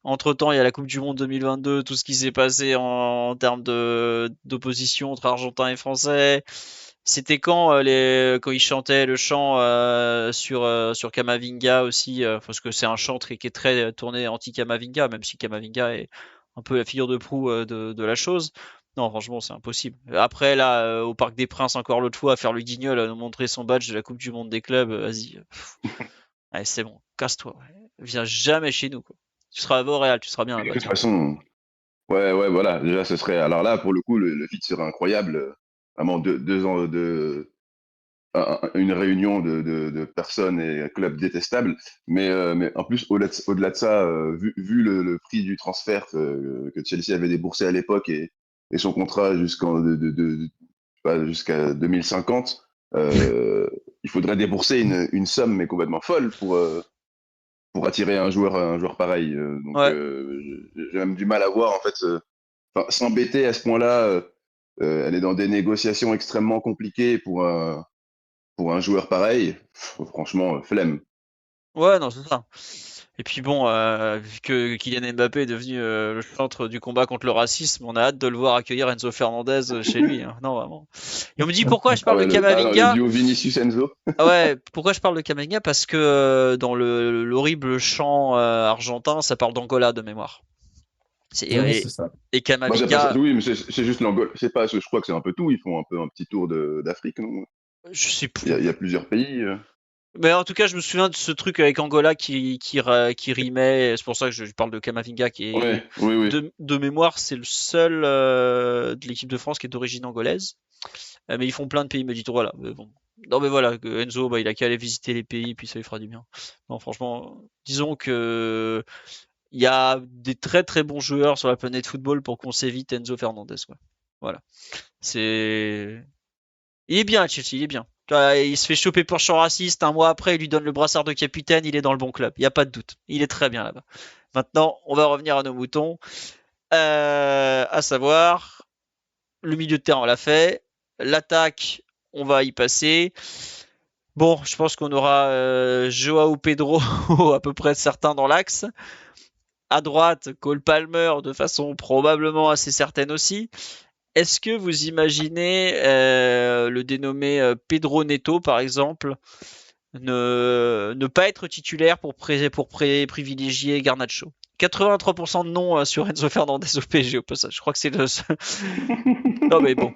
Entre-temps, il y a la Coupe du Monde 2022, tout ce qui s'est passé en termes d'opposition entre Argentins et Français. C'était quand il chantait le chant sur Kamavinga aussi, parce que c'est un chant qui est très tourné anti-Kamavinga, même si Kamavinga est un peu la figure de proue de la chose. Non, franchement, c'est impossible. Après, là, au Parc des Princes, encore l'autre fois, à faire le guignol, à nous montrer son badge de la Coupe du Monde des clubs, vas-y. Allez, c'est bon, casse-toi. Ouais. Viens jamais chez nous, quoi. Tu seras à Montréal, tu seras bien De là-bas, toute toi. façon, ouais, voilà. Déjà, ce serait. Alors là, pour le coup, le feat serait incroyable. Vraiment, 2 ans une réunion de personnes et clubs détestables. Mais en plus, au-delà de ça, vu le prix du transfert que Chelsea avait déboursé à l'époque et son contrat jusqu'à 2050, il faudrait débourser une somme mais complètement folle pour attirer un joueur pareil. Donc, Ouais. j'ai même du mal à voir en fait s'embêter à ce point-là. Elle est dans des négociations extrêmement compliquées pour un joueur pareil. Franchement, flemme. Ouais, non, c'est ça. Et puis bon, vu que Kylian Mbappé est devenu le centre du combat contre le racisme, on a hâte de le voir accueillir Enzo Fernandez chez lui, hein. Non, vraiment. Et on me dit pourquoi je Ah parle de ouais, le Kamavinga? duo Vinicius Enzo. Ah ouais, pourquoi je parle de Kamavinga? Parce que dans l'horrible chant argentin, ça parle d'Angola de mémoire. Ouais, c'est Et, ça. et Moi, j'ai pas ça. Kamavinga, Oui, mais c'est juste l'Angola. C'est pas. Je crois que c'est un peu tout. Ils font un peu un petit tour d'Afrique, non? je sais Il y a plus. plusieurs pays. Mais en tout cas, je me souviens de ce truc avec Angola qui rimait. C'est pour ça que je parle de Kamavinga qui est Ouais, oui, oui. de mémoire, c'est le seul de l'équipe de France qui est d'origine angolaise. Mais ils font plein de pays méditerranéens. Voilà. Mais bon. Non mais voilà, que Enzo, bah, il a qu'à aller visiter les pays, puis ça lui fera du bien. Non, franchement, disons que il y a des très très bons joueurs sur la planète football pour qu'on s'évite Enzo Fernandez. Quoi. Voilà. C'est il est bien, Chelsea, il est bien. Il se fait choper pour champ raciste. Un mois après, il lui donne le brassard de capitaine. Il est dans le bon club. Il n'y a pas de doute. Il est très bien là-bas. Maintenant, on va revenir à nos moutons. À savoir, le milieu de terrain, on l'a fait. L'attaque, on va y passer. Bon, je pense qu'on aura Joao Pedro, à peu près certains dans l'axe. À droite, Cole Palmer, de façon probablement assez certaine aussi. Est-ce que vous imaginez le dénommé Pedro Neto, par exemple, ne pas être titulaire privilégier Garnacho? 83% de non sur Enzo Fernandez au PSG au passage. Je crois que c'est le seul. Non mais bon.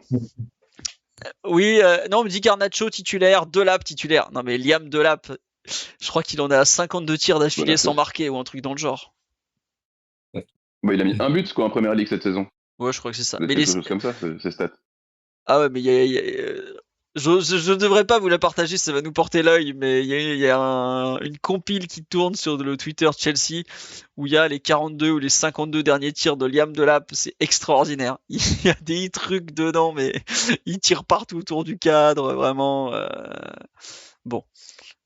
Oui, non, on me dit Garnacho titulaire, Delap titulaire. Non mais Liam Delap, je crois qu'il en a 52 tirs d'affilée Voilà, sans marquer ou un truc dans le genre. bah, il a mis un but quoi en première ligue cette saison. Ouais, je crois que c'est ça. C'est Mais quelque chose comme ça, ces stats. ah ouais, mais je ne devrais pas vous la partager, ça va nous porter l'œil, mais il y a une compile qui tourne sur le Twitter de Chelsea où il y a les 42 ou les 52 derniers tirs de Liam Delap, c'est extraordinaire. Il y a des trucs dedans, mais il tire partout autour du cadre, vraiment. Bon,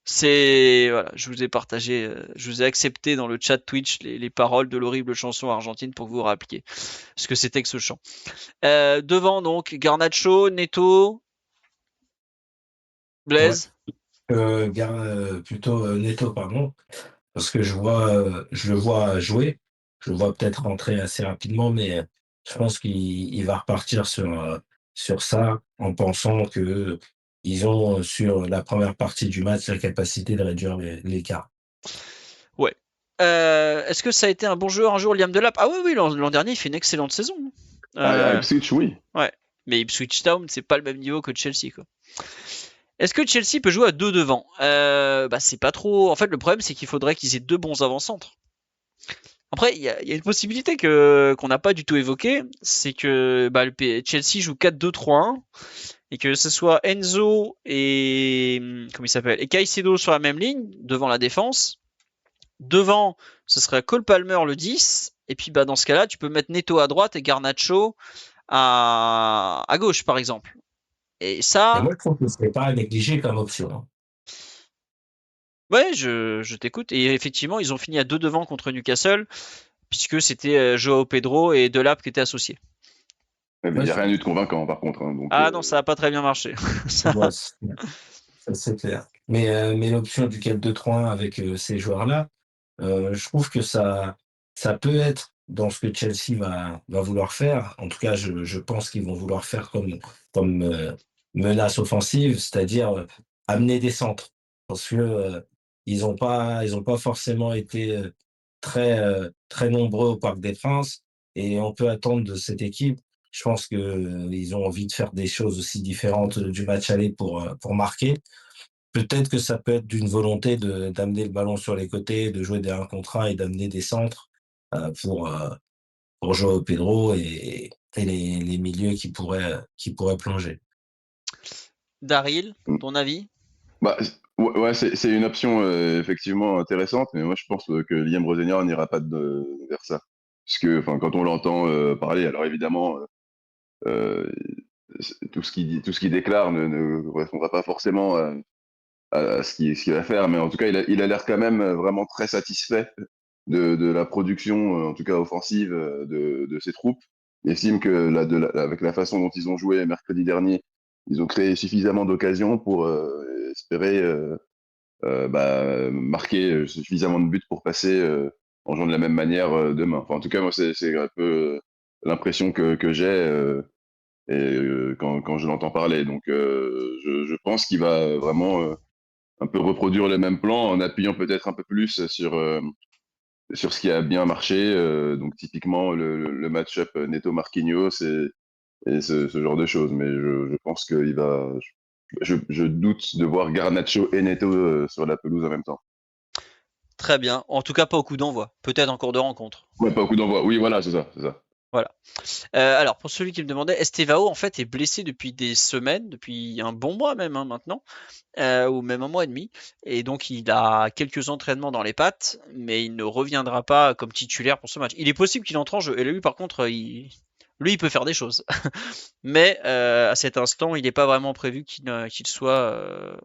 c'est voilà, je vous ai partagé, je vous ai accepté dans le chat Twitch les paroles de l'horrible chanson argentine pour que vous vous rappeliez ce que c'était que ce chant. Devant donc Garnacho, Neto, Ouais. Blaise. Plutôt Neto, pardon, parce que je le vois jouer. je le vois peut-être rentrer assez rapidement, mais je pense qu'il va repartir sur ça en pensant qu'ils ont, sur la première partie du match, la capacité de réduire l'écart. Ouais. Est-ce que ça a été un bon joueur un jour, Liam Delap? Ah oui, oui, l'an dernier, il fait une excellente saison. À Ipswich, oui. Ouais. Mais Ipswich Town, c'est pas le même niveau que Chelsea, quoi. Est-ce que Chelsea peut jouer à 2 devant? Bah, c'est pas trop. En fait, le problème, c'est qu'il faudrait qu'ils aient 2 bons avant-centres. Après, il y a une possibilité qu'on n'a pas du tout évoquée, c'est que bah, Chelsea joue 4-2-3-1 et que ce soit Enzo et comment il s'appelle et Caicedo sur la même ligne devant la défense. Devant, ce serait Cole Palmer le 10 et puis bah dans ce cas-là, tu peux mettre Neto à droite et Garnacho à gauche par exemple. Et Et ça, moi, je trouve que ce n'est pas à négliger comme option, hein. ouais, je t'écoute. Et effectivement, ils ont fini à 2 devant contre Newcastle puisque c'était Joao Pedro et Delap qui étaient associés. Mais il Ouais, n'y a rien eu de convaincant, par contre. Hein, donc, Ah non, ça a pas très bien marché. Ça- ouais, ça, c'est clair. Mais l'option du 4-2-3-1 avec ces joueurs-là, je trouve que ça peut être dans ce que Chelsea va vouloir faire. En tout cas, je pense qu'ils vont vouloir faire comme menace offensive, c'est-à-dire amener des centres. Parce que ils ont pas forcément été très nombreux au Parc des Princes, et on peut attendre de cette équipe. Je pense que ils ont envie de faire des choses aussi différentes du match aller pour marquer. Peut-être que ça peut être d'une volonté d'amener le ballon sur les côtés, de jouer des 1 contre 1 et d'amener des centres, pour Joao Pedro et les milieux qui pourraient plonger. Daryl, mm. ton avis? Bah, ouais, ouais, c'est une option effectivement intéressante, mais moi je pense que Liam Rosenior n'ira pas vers ça. Puisque enfin, quand on l'entend parler, alors évidemment, euh, tout ce qu'il déclare ne correspondra pas forcément à ce qu'il va faire, mais en tout cas, il a l'air quand même vraiment très satisfait de la production, en tout cas offensive, de ses troupes. Il estime que avec la façon dont ils ont joué mercredi dernier, ils ont créé suffisamment d'occasions pour espérer marquer suffisamment de buts pour passer en jouant de la même manière demain. Enfin, en tout cas, moi, c'est un peu l'impression que j'ai quand je l'entends parler. Donc, je pense qu'il va vraiment un peu reproduire le même plan en appuyant peut-être un peu plus sur ce qui a bien marché. Donc, typiquement, le match-up Neto-Marquinhos et ce genre de choses. Mais je pense qu'il va. Je doute de voir Garnacho et Neto sur la pelouse en même temps. Très bien. En tout cas, pas au coup d'envoi. Peut-être en cours de rencontre. Ouais, pas au coup d'envoi. Oui, voilà, c'est ça, c'est ça. Voilà. Alors, pour celui qui me demandait, Estevao, en fait, est blessé depuis des semaines, depuis un bon mois même hein, maintenant, ou même un mois et demi. Et donc, il a quelques entraînements dans les pattes, mais il ne reviendra pas comme titulaire pour ce match. Il est possible qu'il entre en jeu. Et lui, par contre, lui, il peut faire des choses. Mais à cet instant, il n'est pas vraiment prévu qu'il soit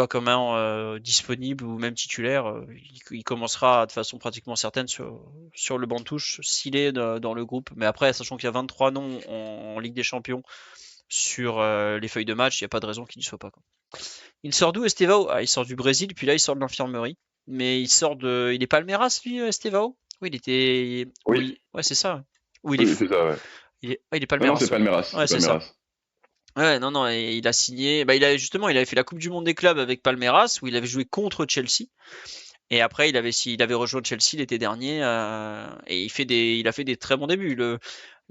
quand même disponible ou même titulaire. Il commencera de façon pratiquement certaine sur le banc de touche s'il est dans le groupe. Mais après, sachant qu'il y a 23 noms en Ligue des Champions sur les feuilles de match, il n'y a pas de raison qu'il n'y soit pas, quoi. Il sort d'où Estevao? Ah, il sort du Brésil, puis là il sort de l'infirmerie. Mais il est Palmeiras lui, Estevao? Oui, il était. Oui, Oui, ouais, c'est ça. Ou il est oui, fou. c'est ça, ouais. Il est Non, non, Palmeiras, c'est ouais. Palmeiras, Ouais, c'est c'est ça. Palmeiras. Ouais, non, non, et il a signé. Bah, il avait fait la Coupe du Monde des clubs avec Palmeiras, où il avait joué contre Chelsea. Et après, il avait rejoint Chelsea l'été dernier, et il a fait des très bons débuts.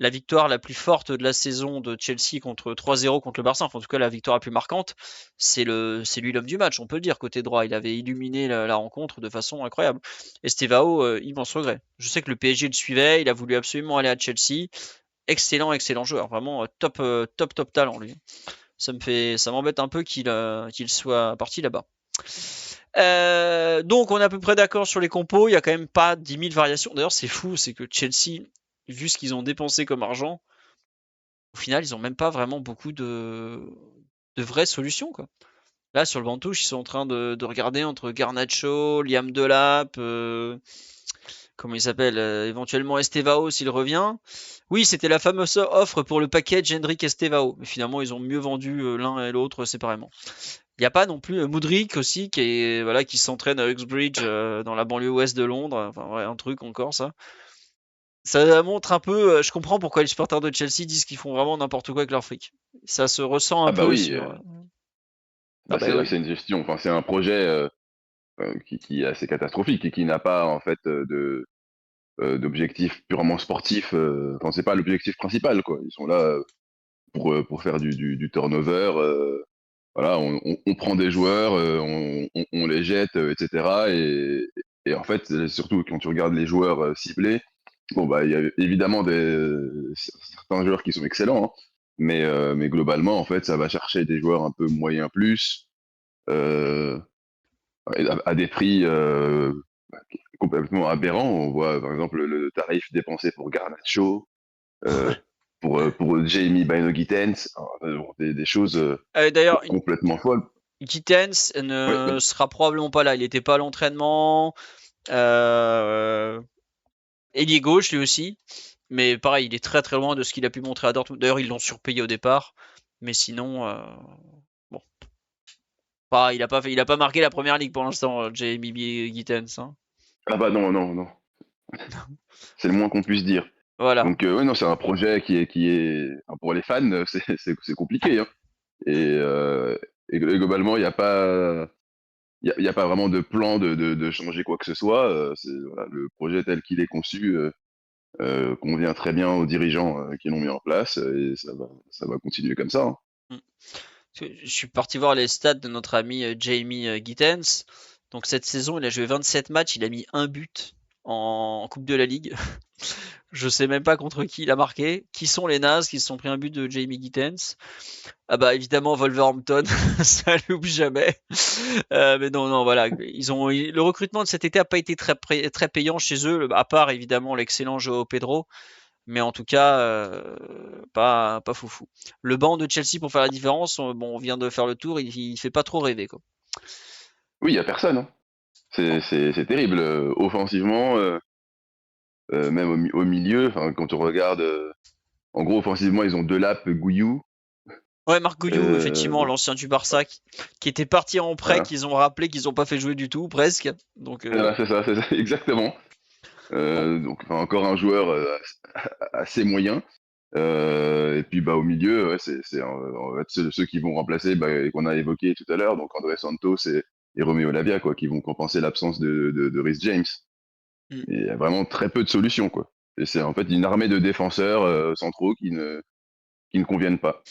La victoire la plus forte de la saison de Chelsea contre 3-0 contre le Barça, enfin, en tout cas la victoire la plus marquante, c'est lui l'homme du match, on peut le dire côté droit. Il avait illuminé la rencontre de façon incroyable. Estevao, immense regret. Je sais que le PSG le suivait, il a voulu absolument aller à Chelsea. Excellent, excellent joueur, vraiment top, top, top talent lui. Ça m'embête un peu qu'il soit parti là-bas. Donc on est à peu près d'accord sur les compos, il y a quand même pas 10 000 variations. D'ailleurs c'est fou, c'est que Chelsea, vu ce qu'ils ont dépensé comme argent, au final ils ont même pas vraiment beaucoup de vraies solutions, quoi. Là sur le banc de touche, ils sont en train de regarder entre Garnacho, Liam Delap, comment il s'appelle, éventuellement Estevao s'il revient. Oui, c'était la fameuse offre pour le package Hendrik Estevao, mais finalement ils ont mieux vendu l'un et l'autre séparément. Il n'y a pas non plus Mudryk aussi qui s'entraîne à Uxbridge dans la banlieue ouest de Londres. Enfin, ouais, un truc encore ça. Ça montre un peu. Je comprends pourquoi les supporters de Chelsea disent qu'ils font vraiment n'importe quoi avec leur fric. Ça se ressent un Ah bah peu oui, sur. Ah bah bah c'est vrai que oui. c'est une gestion, enfin c'est un projet qui est assez catastrophique et qui n'a pas en fait d'objectif purement sportif. Enfin c'est pas l'objectif principal quoi. Ils sont là pour faire du turnover. Voilà, on prend des joueurs, on les jette, etc. Et en fait, surtout quand tu regardes les joueurs ciblés, bon bah il y a évidemment certains joueurs qui sont excellents, hein, mais globalement en fait ça va chercher des joueurs un peu moyens plus euh, à des prix complètement aberrants. On voit par exemple le tarif dépensé pour Garnacho, euh, pour Jamie Bino Gittens, des choses D'ailleurs, complètement folles. Gittens Ouais, ne sera probablement pas là. Il n'était pas à l'entraînement. Ailier gauche lui aussi. Mais pareil, il est très très loin de ce qu'il a pu montrer à Dortmund. D'ailleurs, ils l'ont surpayé au départ. Mais sinon, bon. Il a pas marqué la première ligue pour l'instant, Jamie Gittens. Hein. ah bah non, non, non, c'est le moins qu'on puisse dire. Voilà. Donc ouais, non, c'est un projet enfin, pour les fans, c'est compliqué, hein. Et, et globalement, il y a pas vraiment de plan de changer quoi que ce soit. Voilà, le projet tel qu'il est conçu convient très bien aux dirigeants qui l'ont mis en place et ça va continuer comme ça, hein. Mm. Je suis parti voir les stats de notre ami Jamie Gittens. Donc cette saison, il a joué 27 matchs, il a mis un but en Coupe de la Ligue. Je sais même pas contre qui il a marqué. Qui sont les nazes qui se sont pris un but de Jamie Gittens? Ah bah évidemment Wolverhampton, ça loupe jamais. Mais non, non, voilà. Le recrutement de cet été a pas été très payant chez eux, à part évidemment l'excellent Joao Pedro. Mais en tout cas, pas foufou. Le banc de Chelsea pour faire la différence, bon, on vient de faire le tour, il fait pas trop rêver, quoi. Oui, il y a personne, hein. Non. C'est terrible. Offensivement, même au milieu, enfin, quand on regarde, en gros, offensivement, ils ont Delap, Gouillou. Ouais, Marc Gouillou, effectivement, Donc, l'ancien du Barça, qui était parti en prêt, voilà. qu'ils ont rappelé, qu'ils ont pas fait jouer du tout, presque. Donc, Voilà, c'est ça, exactement. bon, Donc, enfin, encore un joueur assez moyen. Et puis bah, au milieu, ouais, c'est en fait ceux qui vont remplacer, bah, et qu'on a évoqué tout à l'heure, donc André Santos et Romeo Lavia, quoi, qui vont compenser l'absence de Reece James. hmm, Et il y a vraiment très peu de solutions, quoi. Et c'est en fait une armée de défenseurs centraux qui ne conviennent pas.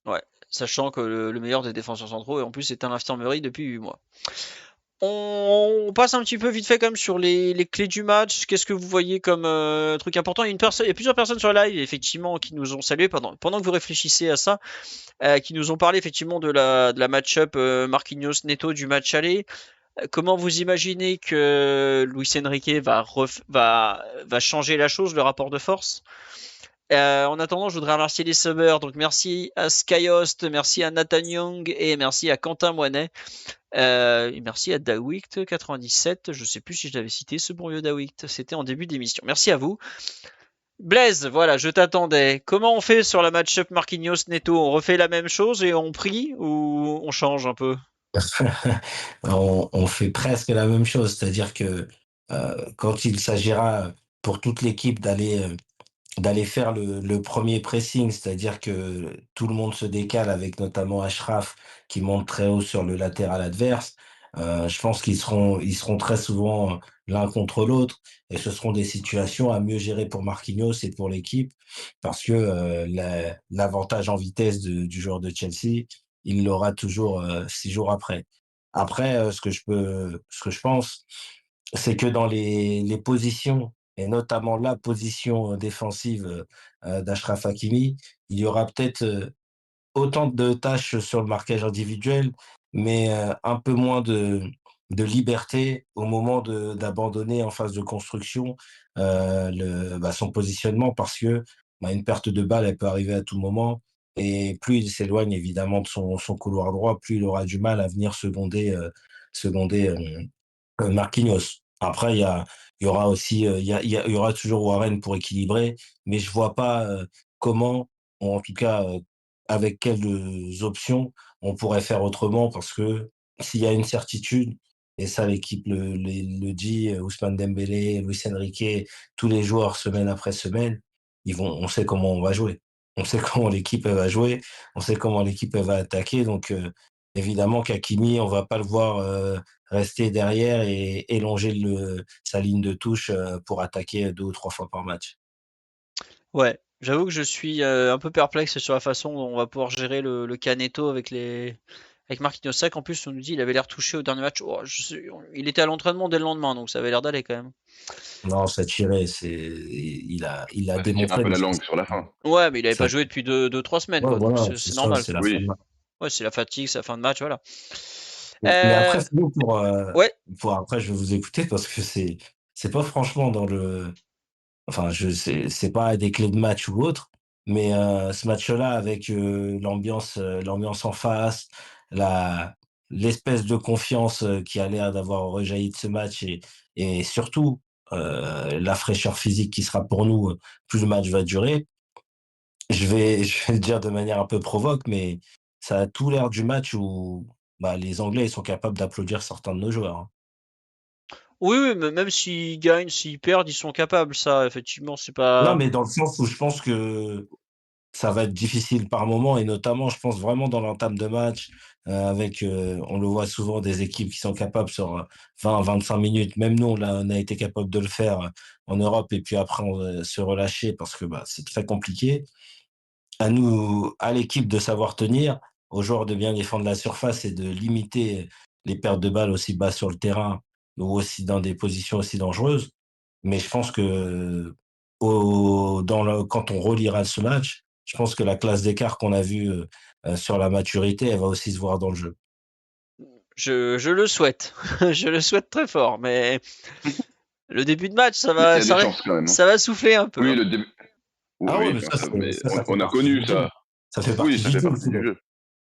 ouais. Sachant que le meilleur des défenseurs centraux, et en plus, est à l'infirmerie depuis 8 mois. On passe un petit peu vite fait comme sur les clés du match. Qu'est-ce que vous voyez comme truc important? Il y a plusieurs personnes sur le live, effectivement, qui nous ont salué pendant que vous réfléchissez à ça, qui nous ont parlé effectivement de la match-up Marquinhos-Neto du match aller. Comment vous imaginez que Luis Enrique va changer la chose, le rapport de force? En attendant, je voudrais remercier les subbers. Donc merci à Skyhost, merci à Nathan Young et merci à Quentin Moinet. Et merci à Dawict97. Je sais plus si je l'avais cité, ce bon vieux Dawict. C'était en début d'émission. Merci à vous. Blaise, voilà, je t'attendais. Comment on fait sur la match-up Marquinhos-Neto? On refait la même chose et on prie ou on change un peu? On fait presque la même chose, c'est-à-dire que, quand il s'agira pour toute l'équipe d'aller faire le 1er pressing, c'est-à-dire que tout le monde se décale avec notamment Achraf qui monte très haut sur le latéral adverse. Je pense ils seront très souvent l'un contre l'autre et ce seront des situations à mieux gérer pour Marquinhos et pour l'équipe parce que, l'avantage en vitesse du joueur de Chelsea, il l'aura toujours, 6 jours après. Après, ce que je pense, c'est que dans les positions et notamment la position, défensive, d'Achraf Hakimi, il y aura peut-être, autant de tâches sur le marquage individuel, mais, un peu moins de liberté au moment d'abandonner en phase de construction, son positionnement parce que, une perte de balle, elle peut arriver à tout moment et plus il s'éloigne évidemment de son couloir droit, plus il aura du mal à venir seconder, Marquinhos. Après il y aura aussi, il y aura toujours Warren pour équilibrer, mais je vois pas, comment ou en tout cas, avec quelles options on pourrait faire autrement parce que s'il y a une certitude, et ça l'équipe le dit, Ousmane Dembélé, Luis Enrique, tous les joueurs semaine après semaine, on sait comment on va jouer. On sait comment l'équipe elle va jouer, on sait comment l'équipe elle va attaquer. Donc évidemment qu'Hakimi, on va pas le voir rester derrière et élonger sa ligne de touche pour attaquer 2 ou 3 fois par match. Ouais, j'avoue que je suis un peu perplexe sur la façon dont on va pouvoir gérer le Caneto avec Marquinhos. C'est vrai qu'en plus, on nous dit il avait l'air touché au dernier match. Oh, il était à l'entraînement dès le lendemain, donc ça avait l'air d'aller quand même. Non, ça tirait, il a Ça fait tirer un démontré, peu mais la langue sur la fin. Ouais, mais il avait ça, pas joué depuis 3 semaines, ouais, quoi, donc voilà, c'est c'est ça, normal. c'est la fin de Oui, match. Ouais, c'est la fatigue, c'est la fin de match, voilà. Mais après, Euh, sinon, ouais, après, je vais vous écouter parce que c'est pas franchement enfin, c'est pas des clés de match ou autre, mais ce match-là avec l'ambiance en face, la l'espèce de confiance qui a l'air d'avoir rejailli de ce match et surtout la fraîcheur physique qui sera pour nous plus le match va durer. Je vais le dire de manière un peu provoque, mais ça a tout l'air du match où bah, les Anglais ils sont capables d'applaudir certains de nos joueurs, hein. oui, oui, mais même s'ils gagnent, s'ils perdent, ils sont capables, ça, effectivement, c'est Non, pas. mais dans le sens où je pense que ça va être difficile par moment et notamment, je pense vraiment dans l'entame de match, on le voit souvent des équipes qui sont capables sur 20-25 minutes, même nous on a été capable de le faire en Europe et puis après se relâcher parce que bah, c'est très compliqué. À nous, à l'équipe de savoir tenir, aux joueurs de bien défendre la surface et de limiter les pertes de balles aussi bas sur le terrain ou aussi dans des positions aussi dangereuses. Mais je pense que quand on relira ce match, je pense que la classe d'écart qu'on a vue sur la maturité, elle va aussi se voir dans le jeu. Je le souhaite. Je le souhaite très fort, mais le début de match, il y a des chances quand même, hein. ça va souffler un peu, Oui, hein. le début. Ah ouais, Oui, mais enfin, ça, mais ça fait on a partie connu du jeu. ça. Ça fait Oui, partie ça du fait jeu. partie du jeu.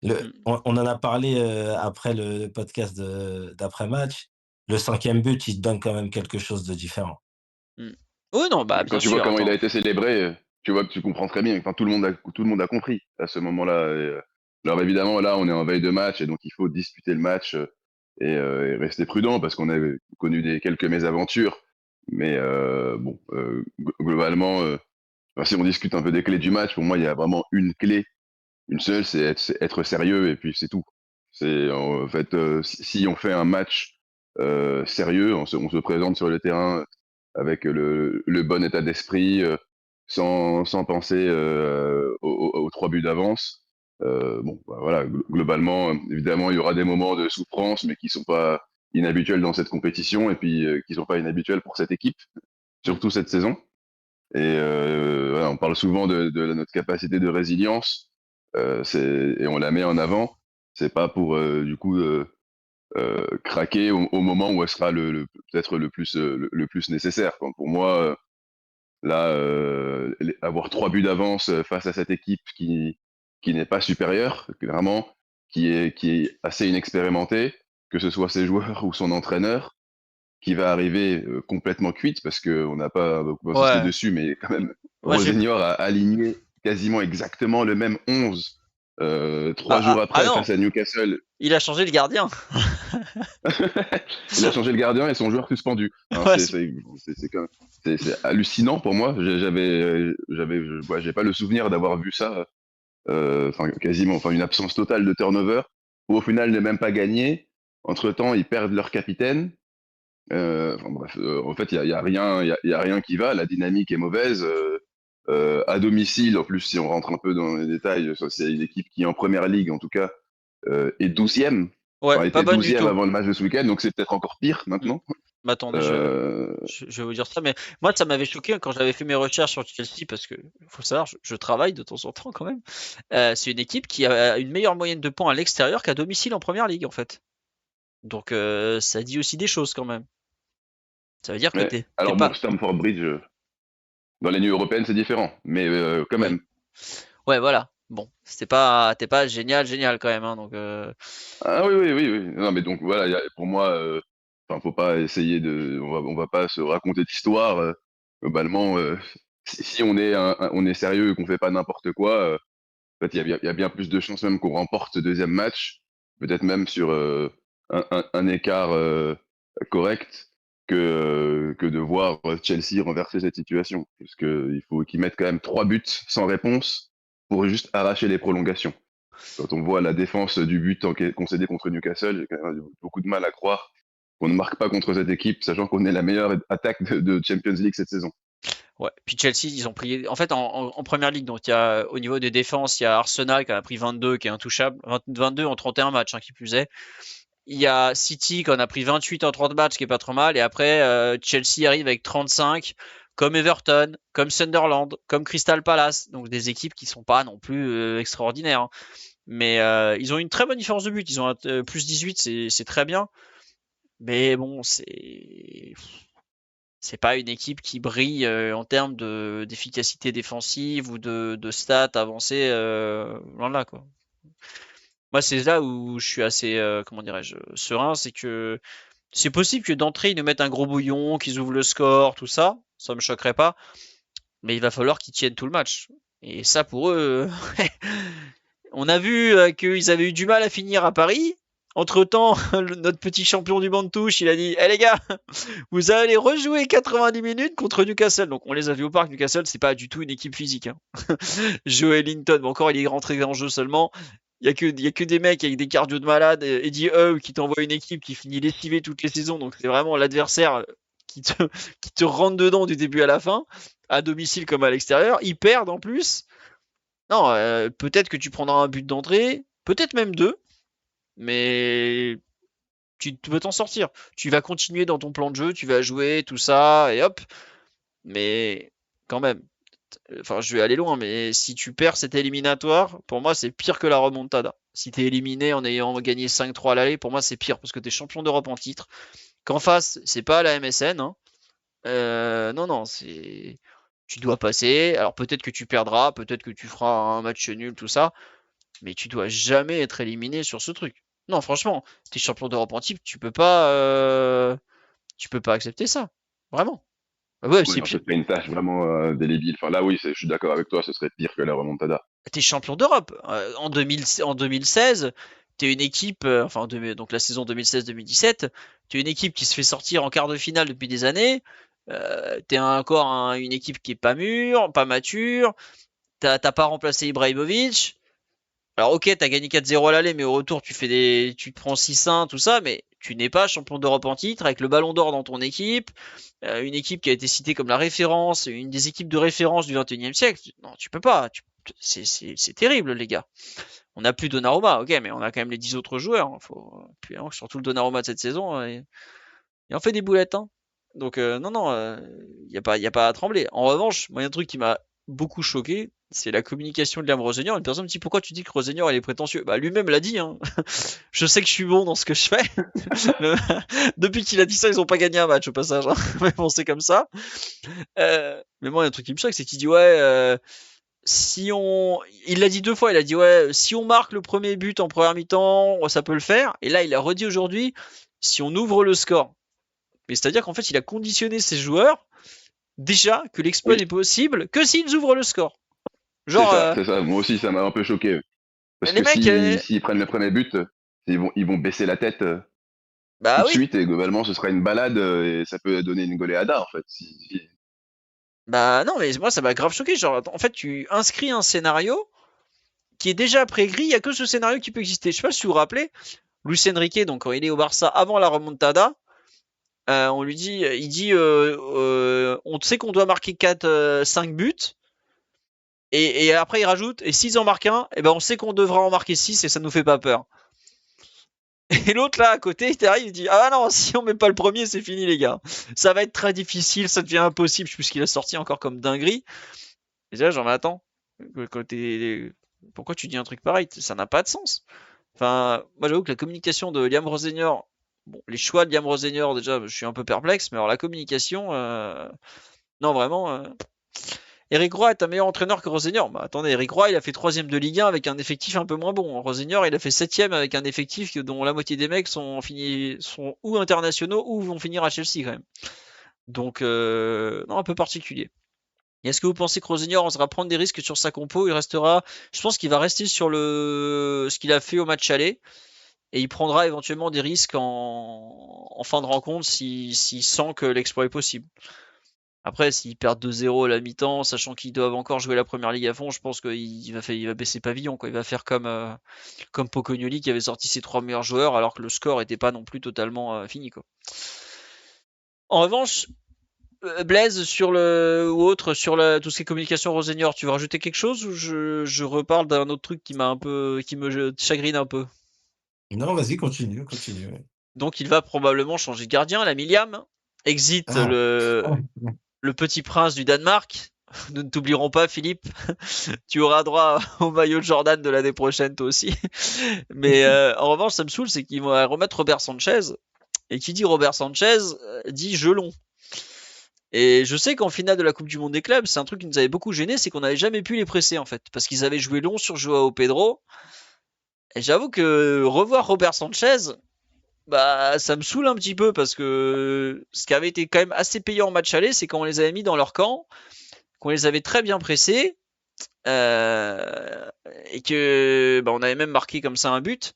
Mm. On en a parlé après le podcast d'après-match. Le cinquième but, il te donne quand même quelque chose de différent. Mm. Oui, non, bah Quand bien tu vois sûr, comment il a attends. été célébré, tu vois que tu comprends très bien. Enfin, tout le monde a compris à ce moment-là. Alors évidemment, là, on est en veille de match et donc il faut disputer le match et rester prudent parce qu'on a connu quelques mésaventures. Mais bon, globalement, enfin, si on discute un peu des clés du match, pour moi, il y a vraiment une clé, une seule, c'est être sérieux et puis c'est tout. C'est en fait, si on fait un match sérieux, on se présente sur le terrain avec le bon état d'esprit, sans penser aux 3 buts d'avance. Bon, bah, voilà, globalement, évidemment, il y aura des moments de souffrance, mais qui sont pas inhabituels dans cette compétition et puis qui sont pas inhabituels pour cette équipe, Mm. surtout cette saison. Et voilà, on parle souvent de notre capacité de résilience, et on la met en avant. C'est pas pour du coup craquer au moment où elle sera peut-être le plus nécessaire, quoi. Pour moi, là, avoir 3 buts d'avance face à cette équipe qui n'est pas supérieure, clairement, qui est assez inexpérimentée, que ce soit ses joueurs ou son entraîneur, qui va arriver complètement cuite, parce qu'on n'a pas beaucoup insisté Ouais. dessus, mais quand même, Moi, j'ai. Rosignol a aligné quasiment exactement le même 11 Ah, 3 jours ah après non, face à Newcastle. il a changé le gardien. Il a changé le gardien et son joueur suspendu. Hein, Ouais, c'est hallucinant pour moi. Ouais, j'ai pas le souvenir d'avoir vu ça, enfin quasiment, enfin une absence totale de turnover, où au final n'est même pas gagné. Entre-temps, ils perdent leur capitaine. Enfin bref, en fait, il y a rien, il y a rien qui va. La dynamique est mauvaise. À domicile, en plus, si on rentre un peu dans les détails, ça, c'est une équipe qui en première ligue, en tout cas, est 12e. ouais, Enfin, pas était bonne du 12e tout. avant le match de ce week-end, donc c'est peut-être encore pire Mm. maintenant. Mais attendez, Euh, je vais vous dire ça, mais moi, ça m'avait choqué quand j'avais fait mes recherches sur Chelsea, parce que faut savoir, je travaille de temps en temps quand même. C'est une équipe qui a une meilleure moyenne de points à l'extérieur qu'à domicile en première ligue, en fait. Donc, ça dit aussi des choses quand même. Ça veut dire que ouais. t'es Alors bon, pas. Stamford Bridge, dans les nuits européennes, c'est différent, mais quand Oui. même. Ouais, voilà. Bon, t'es pas génial, génial quand même, hein, donc. Ah oui, oui, oui, oui. Non, mais donc voilà, pour moi, enfin, faut pas essayer on va pas se raconter d'histoire. Globalement, si on est sérieux et qu'on fait pas n'importe quoi, En fait, il y a bien plus de chances même qu'on remporte ce deuxième match, peut-être même sur un écart correct, que de voir Chelsea renverser cette situation. Parce qu'il faut qu'ils mettent quand même 3 buts sans réponse pour juste arracher les prolongations. Quand on voit la défense du but concédé contre Newcastle, j'ai quand même beaucoup de mal à croire qu'on ne marque pas contre cette équipe, sachant qu'on est la meilleure attaque de Champions League cette saison. Ouais. Puis Chelsea, ils ont pris. En fait, en première ligue, donc il y a au niveau des défenses, il y a Arsenal qui en a pris 22, qui est intouchable, 22 en 31 matchs, hein, qui plus est. Il y a City qui en a pris 28 en 30 matchs, qui est pas trop mal. Et après, Chelsea arrive avec 35, comme Everton, comme Sunderland, comme Crystal Palace. Donc des équipes qui sont pas non plus extraordinaires, hein. Mais ils ont une très bonne différence de but. Ils ont plus 18, c'est très bien. Mais bon, c'est pas une équipe qui brille en termes d'efficacité défensive ou de stats avancées, loin de là, quoi. Moi, c'est là où je suis assez, comment dirais-je, serein, c'est que c'est possible que d'entrée ils nous mettent un gros bouillon, qu'ils ouvrent le score, tout ça, ça me choquerait pas, mais il va falloir qu'ils tiennent tout le match. Et ça, pour eux, on a vu qu'ils avaient eu du mal à finir à Paris. Entre-temps, notre petit champion du banc de touche, il a dit: "Eh les gars, vous allez rejouer 90 minutes contre Newcastle." Donc on les a vus au parc. Newcastle, c'est pas du tout une équipe physique, hein. Joe Linton, bon, encore il est rentré en jeu seulement. Il y a que des mecs avec des cardio de malade. Eddie Howe qui t'envoie une équipe qui finit lessivée toutes les saisons. Donc c'est vraiment l'adversaire qui te, qui te rentre dedans du début à la fin, à domicile comme à l'extérieur. Ils perdent en plus. Non, peut-être que tu prendras un but d'entrée, peut-être même deux, mais tu peux t'en sortir. Tu vas continuer dans ton plan de jeu, tu vas jouer, tout ça, et hop. Mais quand même, enfin, je vais aller loin, mais si tu perds cet éliminatoire, pour moi, c'est pire que la remontada. Si t'es éliminé en ayant gagné 5-3 à l'aller, pour moi, c'est pire, parce que t'es champion d'Europe en titre. Qu'en face, c'est pas la MSN, hein. Non, non, c'est. Tu dois passer. Alors peut-être que tu perdras, peut-être que tu feras un match nul, tout ça, mais tu dois jamais être éliminé sur ce truc. Non, franchement, t'es champion d'Europe en titre, tu peux pas accepter ça. Vraiment. Ah ouais, Oui, c'est non, pire. ce serait une tâche vraiment délébile. Enfin, là, oui, je suis d'accord avec toi, ce serait pire que la remontada. T'es champion d'Europe. En 2016, t'es une équipe, donc la saison 2016-2017, t'es une équipe qui se fait sortir en quart de finale depuis des années. T'es encore une équipe qui est pas mûre, pas mature. T'as pas remplacé Ibrahimovic. Alors ok, t'as gagné 4-0 à l'aller, mais au retour tu te prends 6-1, tout ça, mais tu n'es pas champion d'Europe en titre avec le Ballon d'Or dans ton équipe, une équipe qui a été citée comme la référence, une des équipes de référence du 21e siècle. Non, tu peux pas. C'est terrible, les gars. On n'a plus Donnarumma, ok, mais on a quand même les 10 autres joueurs, hein. Puis, hein, surtout le Donnarumma de cette saison, hein, il en fait des boulettes, hein. Donc non, non, y a pas à trembler. En revanche, moi, il y a un truc qui m'a beaucoup choqué, c'est la communication de Liam Rosenior. Une personne me dit: "Pourquoi tu dis que Rosenior il est prétentieux?" Bah lui-même l'a dit, hein. Je sais que je suis bon dans ce que je fais. Depuis qu'il a dit ça, ils ont pas gagné un match au passage, hein. Mais bon, c'est comme ça. Mais moi, il y a un truc qui me choque, c'est qu'il dit: "Ouais, si on..." Il l'a dit deux fois, il a dit: "Ouais, si on marque le premier but en première mi-temps, ça peut le faire." Et là, il a redit aujourd'hui: "Si on ouvre le score." Mais c'est-à-dire qu'en fait, il a conditionné ses joueurs déjà que l'exploit Oui, n'est possible que s'ils ouvrent le score. c'est Genre, ça, c'est ça. Moi aussi, ça m'a un peu choqué. Parce les que mecs, s'ils prennent le premier but, ils vont baisser la tête tout bah de oui, suite et globalement, ce sera une balade et ça peut donner une goleada, en fait. bah non, mais moi ça m'a grave choqué. Genre, en fait, tu inscris un scénario qui est déjà préécrit, il y a que ce scénario qui peut exister. Je sais pas si vous vous rappelez, Luis Enrique, donc quand il est au Barça avant la remontada, on lui dit, il dit, on sait qu'on doit marquer 5 buts, et après il rajoute, et s'ils en marquent un, et ben on sait qu'on devra en marquer 6 et ça nous fait pas peur. Et l'autre là à côté, il arrive, il dit: "Ah non, si on met pas le premier, c'est fini les gars. Ça va être très difficile, ça devient impossible." Je sais plus ce qu'il a sorti encore comme dinguerie. Et là, genre, mais attends, pourquoi tu dis un truc pareil? Ça n'a pas de sens. Enfin, moi j'avoue que la communication de Liam Rosenior, bon, les choix de Liam Rosenior, déjà, je suis un peu perplexe, mais alors la communication, non, vraiment. Eric Roy est un meilleur entraîneur que Rosenior. Bah attendez, Eric Roy, il a fait troisième de Ligue 1 avec un effectif un peu moins bon. Rosenior, il a fait septième avec un effectif dont la moitié des mecs sont ou internationaux ou vont finir à Chelsea quand même. Donc, non, un peu particulier. Et est-ce que vous pensez que Rosenior osera prendre des risques sur sa compo? Il restera, je pense qu'il va rester sur ce qu'il a fait au match aller. Et il prendra éventuellement des risques en fin de rencontre s'il sent que l'exploit est possible. Après, s'ils perdent 2-0 à la mi-temps, sachant qu'ils doivent encore jouer la première ligue à fond, je pense qu'il va baisser pavillon, quoi. Il va faire comme Pocognoli qui avait sorti ses 3 meilleurs joueurs alors que le score était pas non plus totalement fini, quoi. En revanche, Blaise ou autre sur tout ce qui est communication Rosenior, tu veux rajouter quelque chose ou je reparle d'un autre truc qui me chagrine un peu? Non, vas-y, continue, continue. Donc il va probablement changer de gardien, la Miliam. Exit Ah, le petit prince du Danemark. Nous ne t'oublierons pas, Philippe. Tu auras droit au maillot de Jordan de l'année prochaine, toi aussi. Mais en revanche, ça me saoule, c'est qu'ils vont remettre Robert Sanchez. Et qui dit Robert Sanchez dit Gelon. Et je sais qu'en finale de la Coupe du Monde des clubs, c'est un truc qui nous avait beaucoup gêné, c'est qu'on n'avait jamais pu les presser en fait, parce qu'ils avaient joué long sur Joao Pedro. Et j'avoue que revoir Robert Sanchez, bah, ça me saoule un petit peu parce que ce qui avait été quand même assez payant en match aller, c'est quand on les avait mis dans leur camp, qu'on les avait très bien pressés, euh, et que bah, on avait même marqué comme ça un but.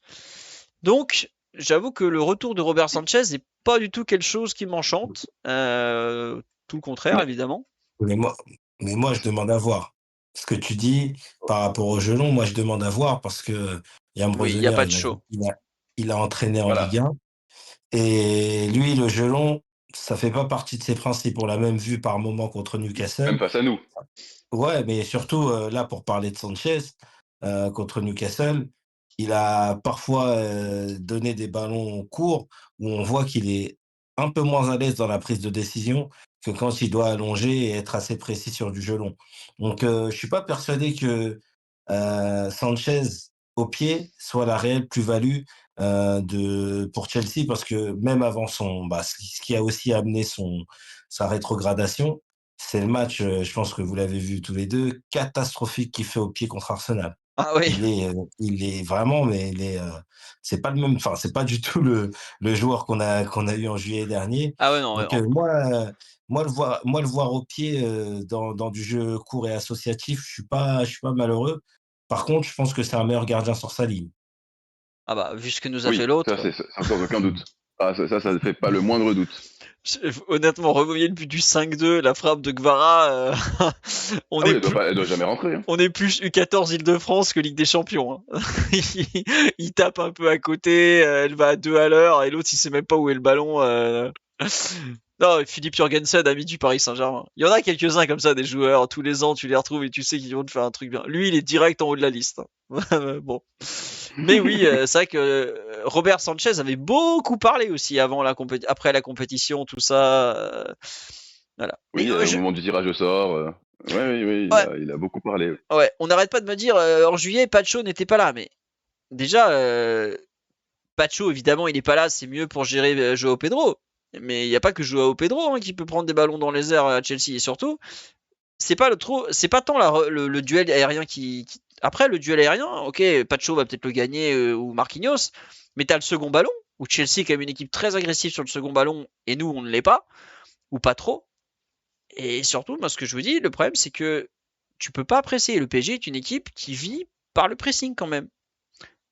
Donc, j'avoue que le retour de Robert Sanchez n'est pas du tout quelque chose qui m'enchante. Tout le contraire, mais, évidemment. mais moi, mais moi, je demande à voir. Ce que tu dis par rapport au Gelon, moi, je demande à voir parce que Yam Oui, il n'y a Rosenior, pas de show. il a entraîné en Ligue Voilà. 1. Et lui, le Gelon, ça fait pas partie de ses principes. On l'a même vu par moment contre Même Newcastle. face à nous. Ouais, mais surtout, là, pour parler de Sanchez, contre Newcastle, il a parfois, donné des ballons courts où on voit qu'il est un peu moins à l'aise dans la prise de décision que quand il doit allonger et être assez précis sur du jeu long. Donc, je suis pas persuadé que, Sanchez au pied soit la réelle plus-value, pour Chelsea parce que même avant ce qui a aussi amené sa rétrogradation, c'est le match, je pense que vous l'avez vu tous les 2, catastrophique qu'il fait au pied contre Arsenal. Ah oui. Il est vraiment, mais c'est pas le même, enfin, c'est pas du tout le joueur qu'on a eu en juillet dernier. Ah ouais, non. Donc, moi le voir au pied, dans du jeu court et associatif, je suis pas malheureux. Par contre, je pense que c'est un meilleur gardien sur sa ligne. Ah bah, vu ce que nous a fait Oui, ça, l'autre. c'est sans aucun doute. Ah, ça ne fait pas le moindre doute. Honnêtement, revoyez le but du 5-2, la frappe de Gvara, on Ah oui, est plus, elle doit jamais rentrer, hein. on est plus U14 Île-de-France que Ligue des Champions, hein. Il tape un peu à côté, elle va à 2 à l'heure, et l'autre il sait même pas où est le ballon. Non, Philippe Jorgensen, ami du Paris Saint-Germain. Il y en a quelques-uns comme ça, des joueurs, tous les ans tu les retrouves et tu sais qu'ils vont te faire un truc bien. Lui, il est direct en haut de la liste, hein. Bon. Mais oui, c'est vrai que Robert Sanchez avait beaucoup parlé aussi après la compétition, tout ça. Voilà. Mais Oui, au moment du tirage au sort. Ouais, oui, oui, ouais, il a beaucoup parlé. Oui. ouais, on n'arrête pas de me dire en juillet, Pacho n'était pas là. Mais déjà, Pacho, évidemment, il n'est pas là, c'est mieux pour gérer Joao Pedro. Mais il n'y a pas que Joao Pedro hein, qui peut prendre des ballons dans les airs à Chelsea. Et surtout, c'est pas tant le duel aérien Après, le duel aérien, ok, Pacho va peut-être le gagner ou Marquinhos, mais t'as le second ballon, où Chelsea est quand même une équipe très agressive sur le second ballon, et nous, on ne l'est pas, ou pas trop. Et surtout, moi, ce que je vous dis, le problème, c'est que tu peux pas presser. Le PSG est une équipe qui vit par le pressing quand même.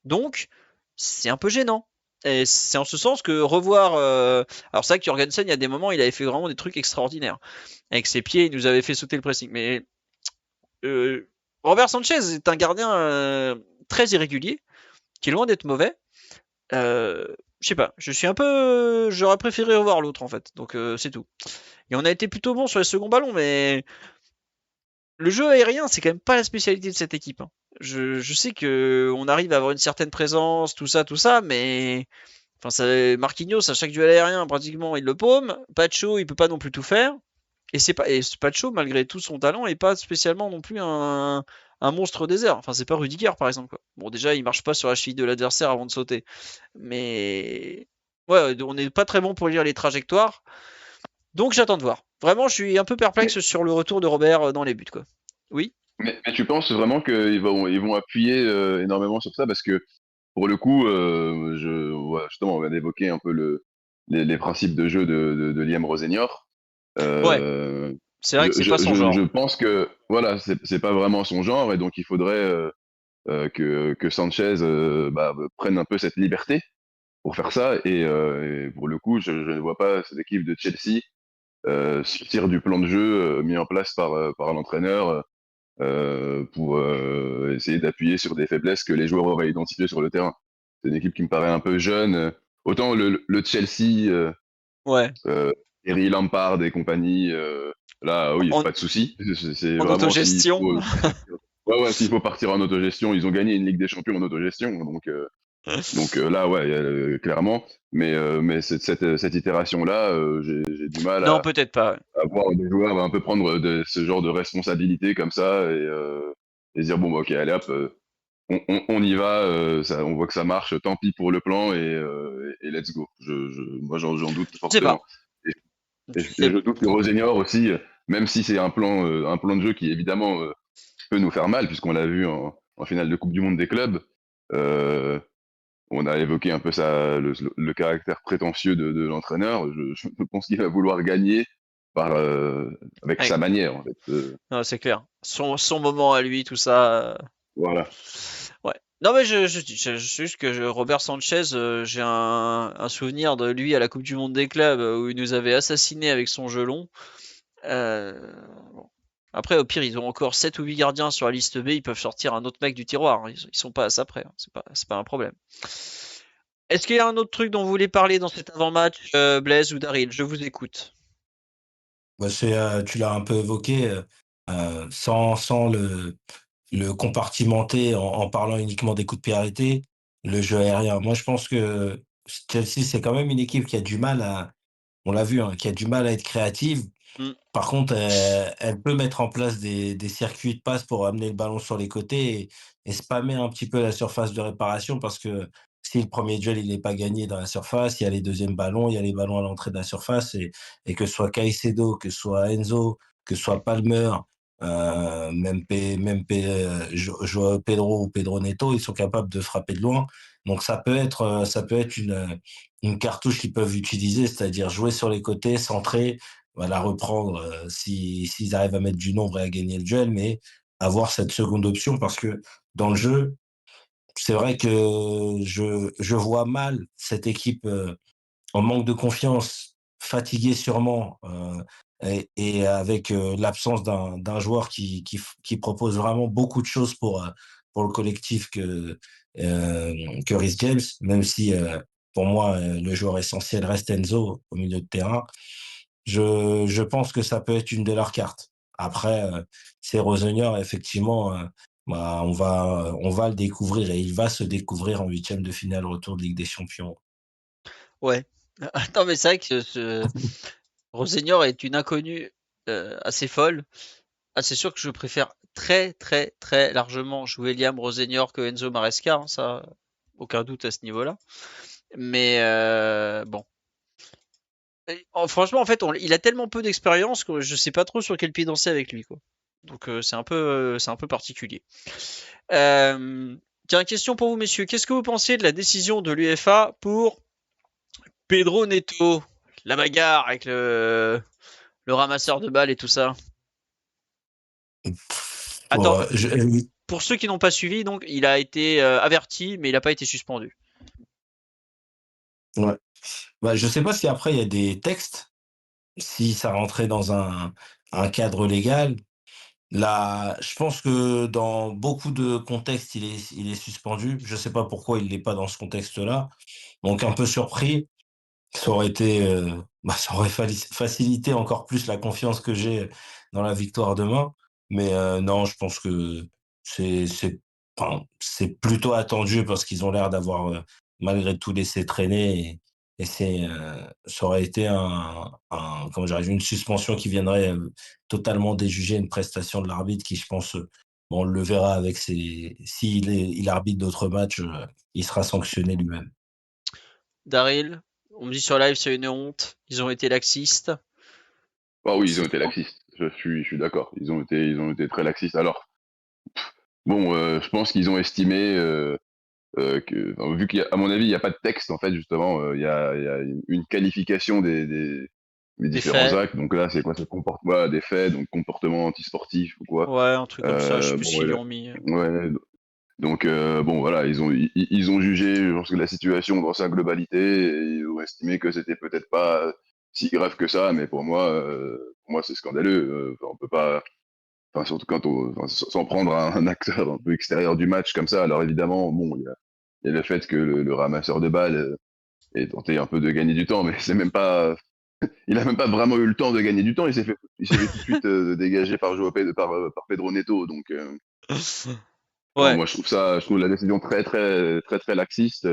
Donc, c'est un peu gênant. Et c'est en ce sens que revoir. Alors, c'est vrai que Jorgensen, il y a des moments, il avait fait vraiment des trucs extraordinaires. Avec ses pieds, il nous avait fait sauter le pressing. Mais euh, Robert Sanchez est un gardien très irrégulier, qui est loin d'être mauvais. Je sais pas, je suis un peu. J'aurais préféré revoir l'autre en fait, donc c'est tout. Et on a été plutôt bon sur les seconds ballons, mais le jeu aérien, c'est quand même pas la spécialité de cette équipe, hein. Je sais que on arrive à avoir une certaine présence, tout ça, mais enfin, Marquinhos à chaque duel aérien pratiquement il le paume. Pacho, il peut pas non plus tout faire. Et Pacho, malgré tout son talent, est pas spécialement non plus un monstre des airs. Enfin, c'est pas Rudiger, par exemple, quoi. Bon, déjà, il marche pas sur la cheville de l'adversaire avant de sauter. Mais ouais, on n'est pas très bon pour lire les trajectoires. Donc j'attends de voir. Vraiment, je suis un peu Mais, perplexe sur le retour de Robert dans les buts, quoi. Oui. mais tu penses vraiment ils vont appuyer énormément sur ça parce que pour le coup, justement, on vient d'évoquer un peu les principes de jeu de Liam Rosenior. Ouais. Euh, C'est vrai que c'est pas son Je genre. pense que voilà, c'est pas vraiment son genre et donc il faudrait que Sanchez prenne un peu cette liberté pour faire ça et pour le coup, je ne vois pas cette équipe de Chelsea sortir du plan de jeu mis en place par l'entraîneur pour essayer d'appuyer sur des faiblesses que les joueurs auraient identifiées sur le terrain. C'est une équipe qui me paraît un peu jeune. Autant le Chelsea, Ouais. euh, Thierry Lampard et compagnie, là, oui, En, pas de souci. C'est en vraiment s'il autogestion. faut partir. Ouais, ouais, s'il faut partir en autogestion, ils ont gagné une Ligue des Champions en autogestion, donc là, ouais, clairement. Mais cette itération-là, j'ai du mal Non, peut-être pas. à voir des joueurs un peu prendre ce genre de responsabilité comme ça et dire bon, bah, ok, allez hop, on y va, on voit que ça marche, tant pis pour le plan et let's go. Moi, j'en doute Je sais fortement. pas. Et, Je et sais. je doute que Rosenior aussi, même si c'est un plan de jeu qui évidemment peut nous faire mal, puisqu'on l'a vu en finale de Coupe du Monde des clubs. euh, on a évoqué un peu le caractère prétentieux de l'entraîneur. Je pense qu'il va vouloir gagner avec Ouais. sa manière, en fait. Non, c'est clair. Son moment à lui, tout ça. Voilà. Ouais. Non, mais je sais juste que Robert Sanchez, j'ai un souvenir de lui à la Coupe du Monde des clubs où il nous avait assassiné avec son gelon. Bon. Après, au pire, ils ont encore 7 ou 8 gardiens sur la liste B, ils peuvent sortir un autre mec du tiroir, hein. Ils sont pas à ça près, hein. C'est pas un problème. Est-ce qu'il y a un autre truc dont vous voulez parler dans cet avant-match, Blaise ou Daryl? Je vous écoute. Bah, tu l'as un peu évoqué, sans le compartimenter en parlant uniquement des coups de pied arrêtés, le jeu aérien. Moi, je pense que Chelsea, c'est quand même une équipe qui a du mal à, on l'a vu, hein, qui a du mal à être créative. Hmm. Par contre, elle peut mettre en place des circuits de passe pour amener le ballon sur les côtés et spammer un petit peu la surface de réparation parce que si le premier duel il n'est pas gagné dans la surface, il y a les deuxièmes ballons, il y a les ballons à l'entrée de la surface et que ce soit Caicedo, que ce soit Enzo, que ce soit Palmer, Joao Pedro ou Pedro Neto, ils sont capables de frapper de loin. Donc ça peut être une cartouche qu'ils peuvent utiliser, c'est-à-dire jouer sur les côtés, centrer, va la reprendre s'ils arrivent à mettre du nombre et à gagner le duel, mais avoir cette seconde option parce que dans le jeu, c'est vrai que je vois mal cette équipe en manque de confiance, fatiguée sûrement, et avec l'absence d'un joueur qui propose vraiment beaucoup de choses pour le collectif que Reece James, même si pour moi le joueur essentiel reste Enzo au milieu de terrain. Je pense que ça peut être une de leurs cartes. Après, c'est Rosenior, effectivement, bah, on va le découvrir et il va se découvrir en huitième de finale retour de Ligue des Champions. Ouais. Attends, mais c'est vrai que Rosenior est une inconnue assez folle. Ah, c'est sûr que je préfère très très très largement jouer Liam Rosenior que Enzo Maresca, hein, ça, aucun doute à ce niveau-là. Mais bon. Franchement, en fait, il a tellement peu d'expérience que je sais pas trop sur quel pied danser avec lui, quoi. Donc c'est un peu particulier. Euh, Tiens, question pour vous, messieurs. Qu'est-ce que vous pensez de la décision de l'UEFA pour Pedro Neto, la bagarre avec le ramasseur de balles et tout ça? Pour, Attends, pour ceux qui n'ont pas suivi, donc il a été averti, mais il n'a pas été suspendu. ouais. Bah, je sais pas si après il y a des textes, si ça rentrait dans un cadre légal. Là, je pense que dans beaucoup de contextes, il est suspendu. Je sais pas pourquoi il l'est pas dans ce contexte-là. Donc un peu surpris. Ça aurait été, ça aurait facilité encore plus la confiance que j'ai dans la victoire demain. Mais non, je pense que c'est enfin, c'est plutôt attendu parce qu'ils ont l'air d'avoir, malgré tout laissé traîner et ça aurait été comment dirais-je? Une suspension qui viendrait, totalement déjuger une prestation de l'arbitre qui, je pense, bon, on le verra avec il arbitre d'autres matchs, il sera sanctionné lui-même. Daryl, on me dit sur live c'est une honte. Ils ont été laxistes. Ah oui, ils ont C'est été laxistes. Je suis d'accord. Ils ont été très laxistes. Alors, bon, je pense qu'ils ont estimé enfin, vu qu'à mon avis, il n'y a pas de texte, en fait, justement, il y a une qualification les Des différents faits. actes. Donc là, c'est quoi? Ça comporte quoi? Des faits, donc comportement antisportif ou quoi. Ouais, un truc comme ça, je sais plus ce Bon, qu'ils ouais, lui ont mis. ouais, donc bon, voilà, ils ont jugé, je pense que la situation dans sa globalité, et ils ont estimé que c'était peut-être pas si grave que ça, mais pour moi, c'est scandaleux. Enfin, on peut pas, enfin, surtout quand enfin, sans prendre un acteur un peu extérieur du match comme ça. Alors évidemment, bon, il y a le fait que le ramasseur de balles ait tenté un peu de gagner du temps, mais c'est même pas, il a même pas vraiment eu le temps de gagner du temps. Il s'est fait tout de suite dégager par par Pedro Neto. Donc, non, Ouais. moi, je trouve la décision très laxiste.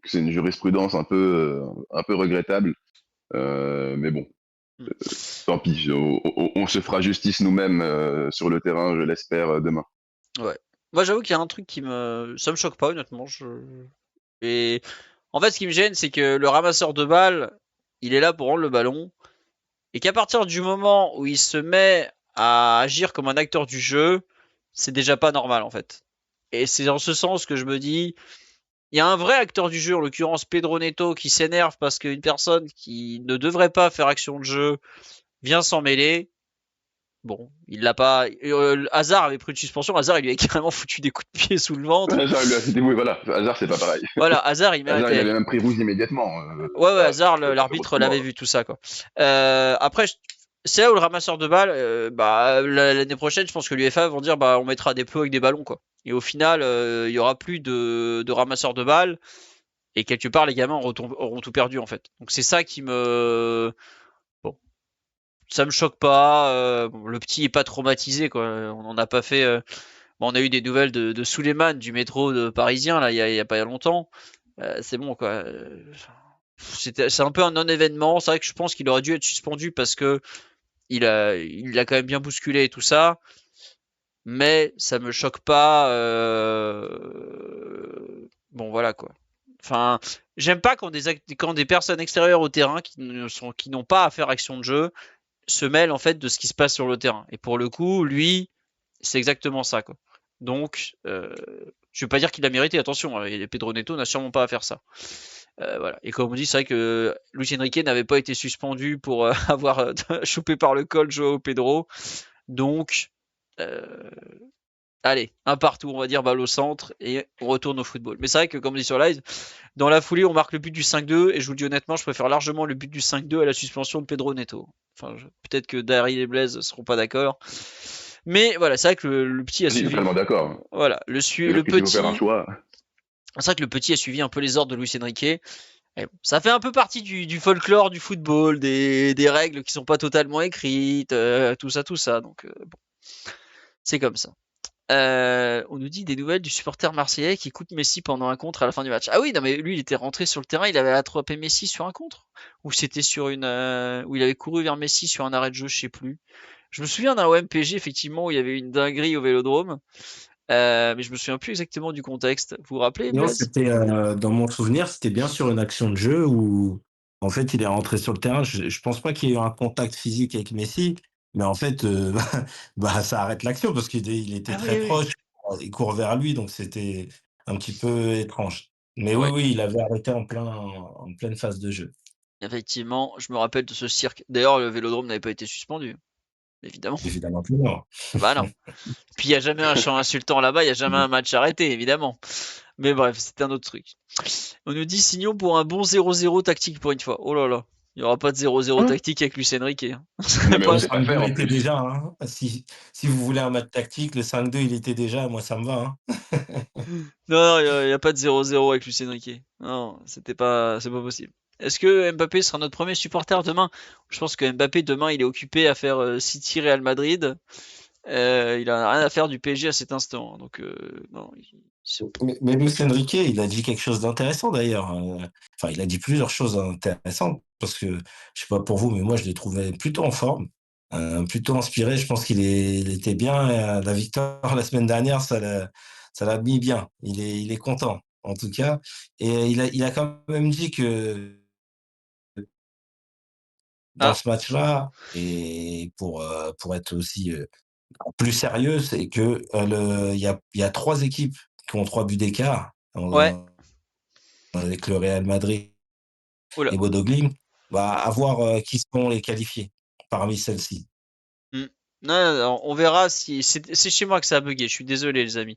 Que c'est une jurisprudence un peu regrettable. Mais bon, Mm. tant pis. On se fera justice nous-mêmes sur le terrain, je l'espère, demain. Ouais. Moi, j'avoue qu'il y a un truc ça me choque pas, honnêtement. Et en fait, ce qui me gêne, c'est que le ramasseur de balles, il est là pour rendre le ballon. Et qu'à partir du moment où il se met à agir comme un acteur du jeu, c'est déjà pas normal, en fait. Et c'est dans ce sens que je me dis, il y a un vrai acteur du jeu, en l'occurrence Pedro Neto, qui s'énerve parce qu'une personne qui ne devrait pas faire action de jeu vient s'en mêler. Bon, il l'a pas. Hazard avait pris une suspension. Hazard, il lui a carrément foutu des coups de pied sous le ventre. Hazard, lui a cité, oui, voilà. Hazard, c'est pas pareil. Voilà, Hazard, il Hazard, il avait méritait. même pris rouge immédiatement. Ouais, ouais, Là, Hazard, tu peux pas faire l'arbitre autrement. l'avait vu, tout ça, quoi. Après, c'est là où le ramasseur de balles, bah, l'année prochaine, je pense que l'UEFA vont dire, bah, on mettra des plots avec des ballons, quoi. Et au final, il y aura plus de ramasseurs de balles. Et quelque part, les gamins auront tout perdu, en fait. Donc c'est ça qui me. Bon, ça me choque pas. Bon, le petit est pas traumatisé, quoi. On n'en a pas fait. Bon, on a eu des nouvelles de Souleymane du métro de parisien là, il y a pas longtemps. C'est bon, quoi. C'est un peu un non-événement. C'est vrai que je pense qu'il aurait dû être suspendu parce que il a quand même bien bousculé et tout ça. Mais ça me choque pas. Bon, voilà, quoi. Enfin, j'aime pas quand des personnes extérieures au terrain qui n'ont pas à faire action de jeu se mêlent en fait de ce qui se passe sur le terrain. Et pour le coup, lui, c'est exactement ça, quoi. Donc, je veux pas dire qu'il a mérité, attention, Pedro Neto n'a sûrement pas à faire ça. Voilà. Et comme on dit, c'est vrai que Luis Enrique n'avait pas été suspendu pour avoir chopé par le col Joao Pedro. Donc, euh, allez, un partout, on va dire, balle au centre, et on retourne au football. Mais c'est vrai que, comme on dit sur live, dans la foulée, on marque le but du 5-2, et je vous le dis honnêtement, je préfère largement le but du 5-2 à la suspension de Pedro Neto. Enfin, peut-être que Dari et Blaise seront pas d'accord. Mais voilà, c'est vrai que le petit a Je suis suivi. totalement d'accord. Voilà, C'est le sûr qu'il faut faire un petit. choix. C'est vrai que le petit a suivi un peu les ordres de Luis Enrique. Et bon, ça fait un peu partie du folklore du football, des règles qui sont pas totalement écrites, tout ça, tout ça. Donc bon, c'est comme ça. On nous dit des nouvelles du supporter marseillais qui coupe Messi pendant un contre à la fin du match. Ah oui, non mais lui il était rentré sur le terrain, il avait attrapé Messi sur un contre, ou c'était sur où il avait couru vers Messi sur un arrêt de jeu, je sais plus. Je me souviens d'un OM-PSG effectivement où il y avait une dinguerie au Vélodrome, mais je me souviens plus exactement du contexte. Vous vous rappelez, Non, Blaise? c'était, dans mon souvenir, c'était bien sur une action de jeu où, en fait, il est rentré sur le terrain. Je pense pas qu'il y ait eu un contact physique avec Messi, mais en fait, bah, ça arrête l'action parce il était Ah très oui, oui. proche, il court vers lui, donc c'était un petit peu étrange. Mais oui, Ouais, oui, il avait arrêté en pleine phase de jeu. effectivement, je me rappelle de ce cirque. D'ailleurs, le Vélodrome n'avait pas été suspendu, évidemment. Évidemment que non. Bah non. Puis il y a jamais un chant insultant là-bas, il y a jamais un match arrêté, évidemment. Mais bref, c'était un autre truc. On nous dit signons pour un bon 0-0 tactique pour une fois. Oh là là, il n'y aura pas de 0-0 Hein? tactique avec Luis Enrique, hein. Non, mais on Le Pas- sait pas faire 5-2 en était plus. déjà, hein. Si vous voulez un match tactique, le 5-2 il était déjà, moi ça me va, hein. Non, il y a pas de 0-0 avec Luis Enrique. Non, c'est pas possible. Est-ce que Mbappé sera notre premier supporter demain? Je pense que Mbappé demain il est occupé à faire City Real Madrid. Il a rien à faire du PSG à cet instant, hein. Donc non, Mais Luis Enrique, il a dit quelque chose d'intéressant d'ailleurs. Enfin, il a dit plusieurs choses intéressantes parce que, je sais pas pour vous, mais moi je l'ai trouvé plutôt en forme, plutôt inspiré. Je pense il était bien. La victoire la semaine dernière, ça l'a mis bien. Il est content en tout cas. Et il a quand même dit que dans ah ce match-là, et pour être aussi plus sérieux, c'est que il y a trois équipes qui ont 3 buts d'écart ouais, avec le Real Madrid oula, et Bodo Glimt. à voir qui seront les qualifiés parmi celles-ci. Non, on verra si c'est chez moi que ça a bugué. Je suis désolé, les amis.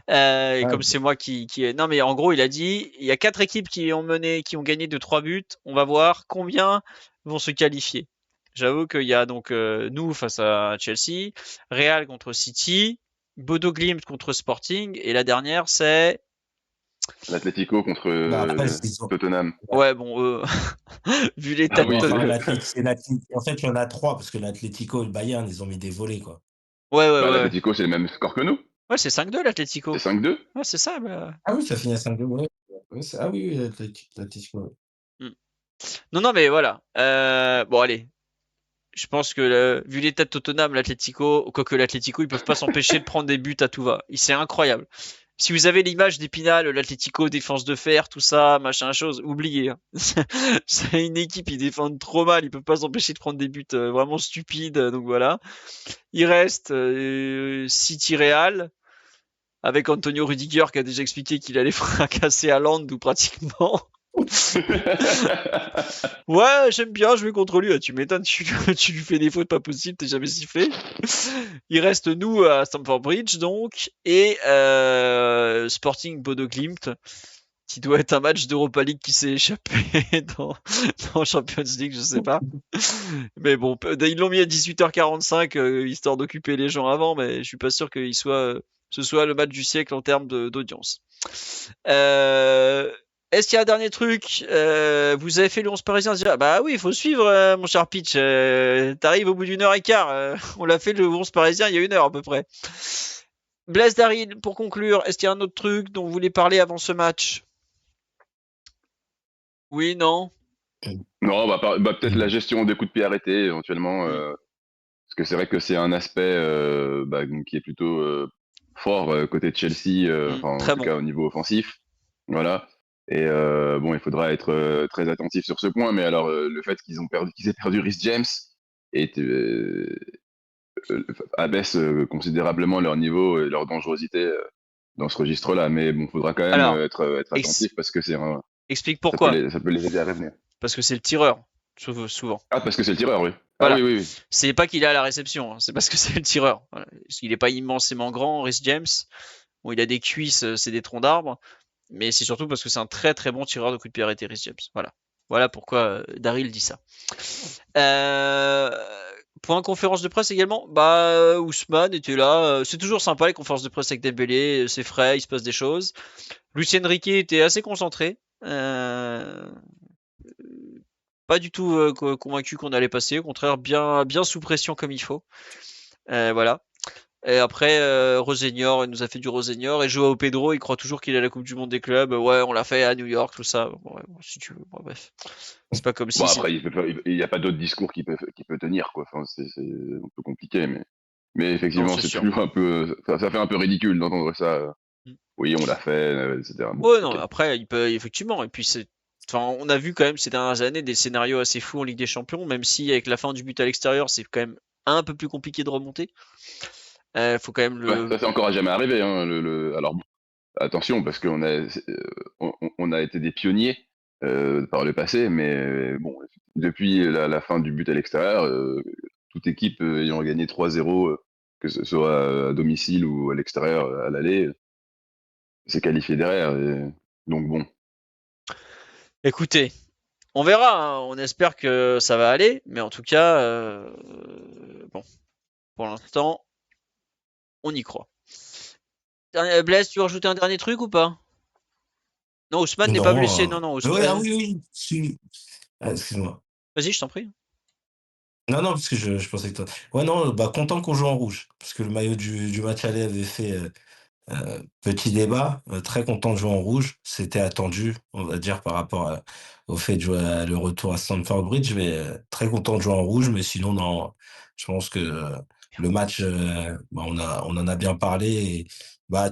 Et Ah, comme c'est moi qui est. Non, mais en gros, il a dit il y a 4 équipes qui ont mené, qui ont gagné de 3 buts. On va voir combien vont se qualifier. J'avoue qu'il y a donc nous face à Chelsea, Real contre City, Bodo Glimt contre Sporting, et la dernière c'est. L'Atlético contre après, Tottenham. Ouais, bon, vu l'état Ah de. oui, enfin, en fait, il y en a trois, parce que l'Atlético et le Bayern, ils ont mis des volets, quoi. Ouais, ouais, bah, ouais. l'Atlético, c'est le même score que nous. Ouais, c'est 5-2 l'Atlético. C'est 5-2. Ouais, c'est ça. Bah. Ah oui, ça finit à 5-2, ouais. Ouais, ah oui, l'Atlético. Ouais. Hmm. Non, non, mais voilà. Bon, allez. Je pense que vu l'état de Tottenham, l'Atlético, quoique l'Atlético, ils peuvent pas s'empêcher de prendre des buts à tout va. C'est incroyable. Si vous avez l'image d'Épinal, l'Atlético, défense de fer, tout ça, machin chose, oubliez. Hein. C'est une équipe, ils défendent trop mal, ils peuvent pas s'empêcher de prendre des buts vraiment stupides. Donc voilà. Il reste City Real avec Antonio Rudiger qui a déjà expliqué qu'il allait fracasser Haaland ou pratiquement. Ouais, j'aime bien jouer contre lui. Ah, tu m'étonnes, tu lui fais des fautes pas possibles, t'es jamais sifflé. Il reste nous à Stamford Bridge donc et Sporting Bodo Glimt qui doit être un match d'Europa League qui s'est échappé dans Champions League, je sais pas. Mais bon, ils l'ont mis à 18h45 histoire d'occuper les gens avant, mais je suis pas sûr qu'il soit ce soit le match du siècle en termes d'audience. Euh, Est-ce qu'il y a un dernier truc vous avez fait le 11 parisien déjà. Bah oui, il faut suivre, mon cher Pitch. T'arrives au bout d'une heure et quart. On l'a fait le 11 parisien il y a une heure à peu près. Blaise Daryl, pour conclure, est-ce qu'il y a un autre truc dont vous voulez parler avant ce match? Oui, non. Non, peut-être la gestion des coups de pied arrêtés, éventuellement. Hmm. Parce que c'est vrai que c'est un aspect qui est plutôt fort côté de Chelsea, enfin, en Très tout bon. cas au niveau offensif. Voilà. Et bon, il faudra être très attentif sur ce point. Mais alors, le fait qu'ils aient perdu Rhys James et abaisse considérablement leur niveau et leur dangerosité dans ce registre-là. Mais bon, il faudra quand même Alors, être ex- attentif parce que explique pourquoi. ça peut les aider à revenir. Parce que c'est le tireur, souvent. Ah, parce que c'est le tireur, oui. Ah Voilà. oui, oui, oui. C'est pas qu'il est à la réception, hein, c'est parce que c'est le tireur. Voilà. Parce qu'il est pas immensément grand, Rhys James. Bon, il a des cuisses, c'est des troncs d'arbres. Mais c'est surtout parce que c'est un très très bon tireur de coups de pied arrêtés, Rhys James. Voilà. Voilà pourquoi Daryl dit ça. Point conférence de presse également. Bah, Ousmane était là. C'est toujours sympa les conférences de presse avec Dembélé. C'est frais, il se passe des choses. Lucien Riquet était assez concentré. Pas du tout convaincu qu'on allait passer. Au contraire, bien, bien sous pression comme il faut. Voilà. Et après, Rosenior, il nous a fait du Rosenior. Et Joao Pedro, il croit toujours qu'il a la Coupe du Monde des clubs. Ouais, on l'a fait à New York, tout ça. Bon, ouais, si tu veux. Bon, bref. C'est pas comme Bon, si. après, il n'y a pas d'autre discours qui peut tenir, quoi. Enfin, c'est un peu compliqué, mais Non, effectivement, c'est c'est sûr. toujours un peu, ça fait un peu ridicule d'entendre ça. Mm. Oui, on l'a fait, etc. Bon, Ouais, non, ok. après, il peut, effectivement. Et puis, c'est. Enfin, on a vu quand même ces dernières années des scénarios assez fous en Ligue des Champions, même si avec la fin du but à l'extérieur, c'est quand même un peu plus compliqué de remonter. Faut quand même Ouais, le. ça, c'est encore à jamais arrivé, hein, alors, bon, attention, parce on a été des pionniers par le passé, mais bon, depuis la fin du but à l'extérieur, toute équipe ayant gagné 3-0, que ce soit à domicile ou à l'extérieur, à l'aller, s'est qualifiée derrière. Donc bon, Écoutez, on verra, hein. On espère que ça va aller, mais en tout cas, bon, pour l'instant, on y croit. Blaise, tu veux rajouter un dernier truc ou pas? Non, Ousmane n'est pas blessé. Non. Non, non, Ouais, ah Ousmane. oui, oui. Excuse-moi. Vas-y, je t'en prie. Non, non, parce que je pensais que toi. Ouais, non, content qu'on joue en rouge. Parce que le maillot du match aller avait fait petit débat. Très content de jouer en rouge. C'était attendu, on va dire, par rapport au fait de jouer le retour à Stamford Bridge. Mais très content de jouer en rouge. Mais sinon, non, je pense que le match, on en a bien parlé. Et,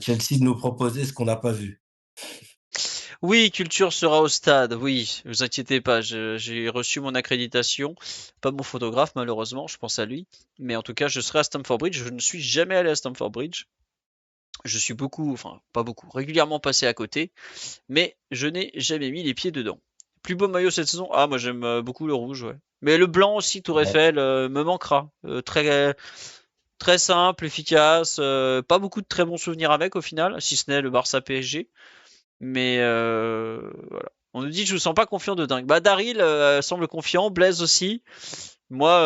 Chelsea de nous proposer ce qu'on n'a pas vu. Oui, Culture sera au stade. Oui, vous inquiétez pas. J'ai reçu mon accréditation. Pas mon photographe, malheureusement. Je pense à lui. Mais en tout cas, je serai à Stamford Bridge. Je ne suis jamais allé à Stamford Bridge. Je suis beaucoup, enfin, pas beaucoup, régulièrement passé à côté. Mais je n'ai jamais mis les pieds dedans. Plus beau maillot cette saison? Ah, moi j'aime beaucoup le rouge, ouais. Mais le blanc aussi, Tour Ouais. Eiffel, me manquera. Très simple, efficace. Pas beaucoup de très bons souvenirs avec au final, si ce n'est le Barça PSG. Mais voilà. On nous dit je me sens pas confiant de dingue. Bah Daryl semble confiant, Blaise aussi. Moi,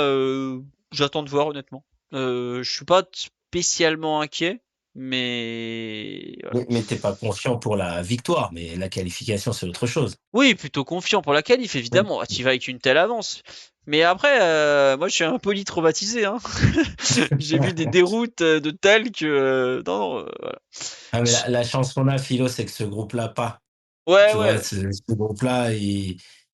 j'attends de voir honnêtement. Je suis pas spécialement inquiet, mais voilà. Mais t'es pas confiant pour la victoire, mais la qualification, c'est autre chose. Oui, plutôt confiant pour la qualif, évidemment. Ah, tu vas avec une telle avance. Mais après, moi, je suis un peu traumatisé. Hein. J'ai vu des déroutes de telles que non, non, voilà. Ah, mais Je- la chance qu'on a, Philo, c'est que ce groupe-là, pas. Ouais, Tu vois, ouais. ce groupe-là,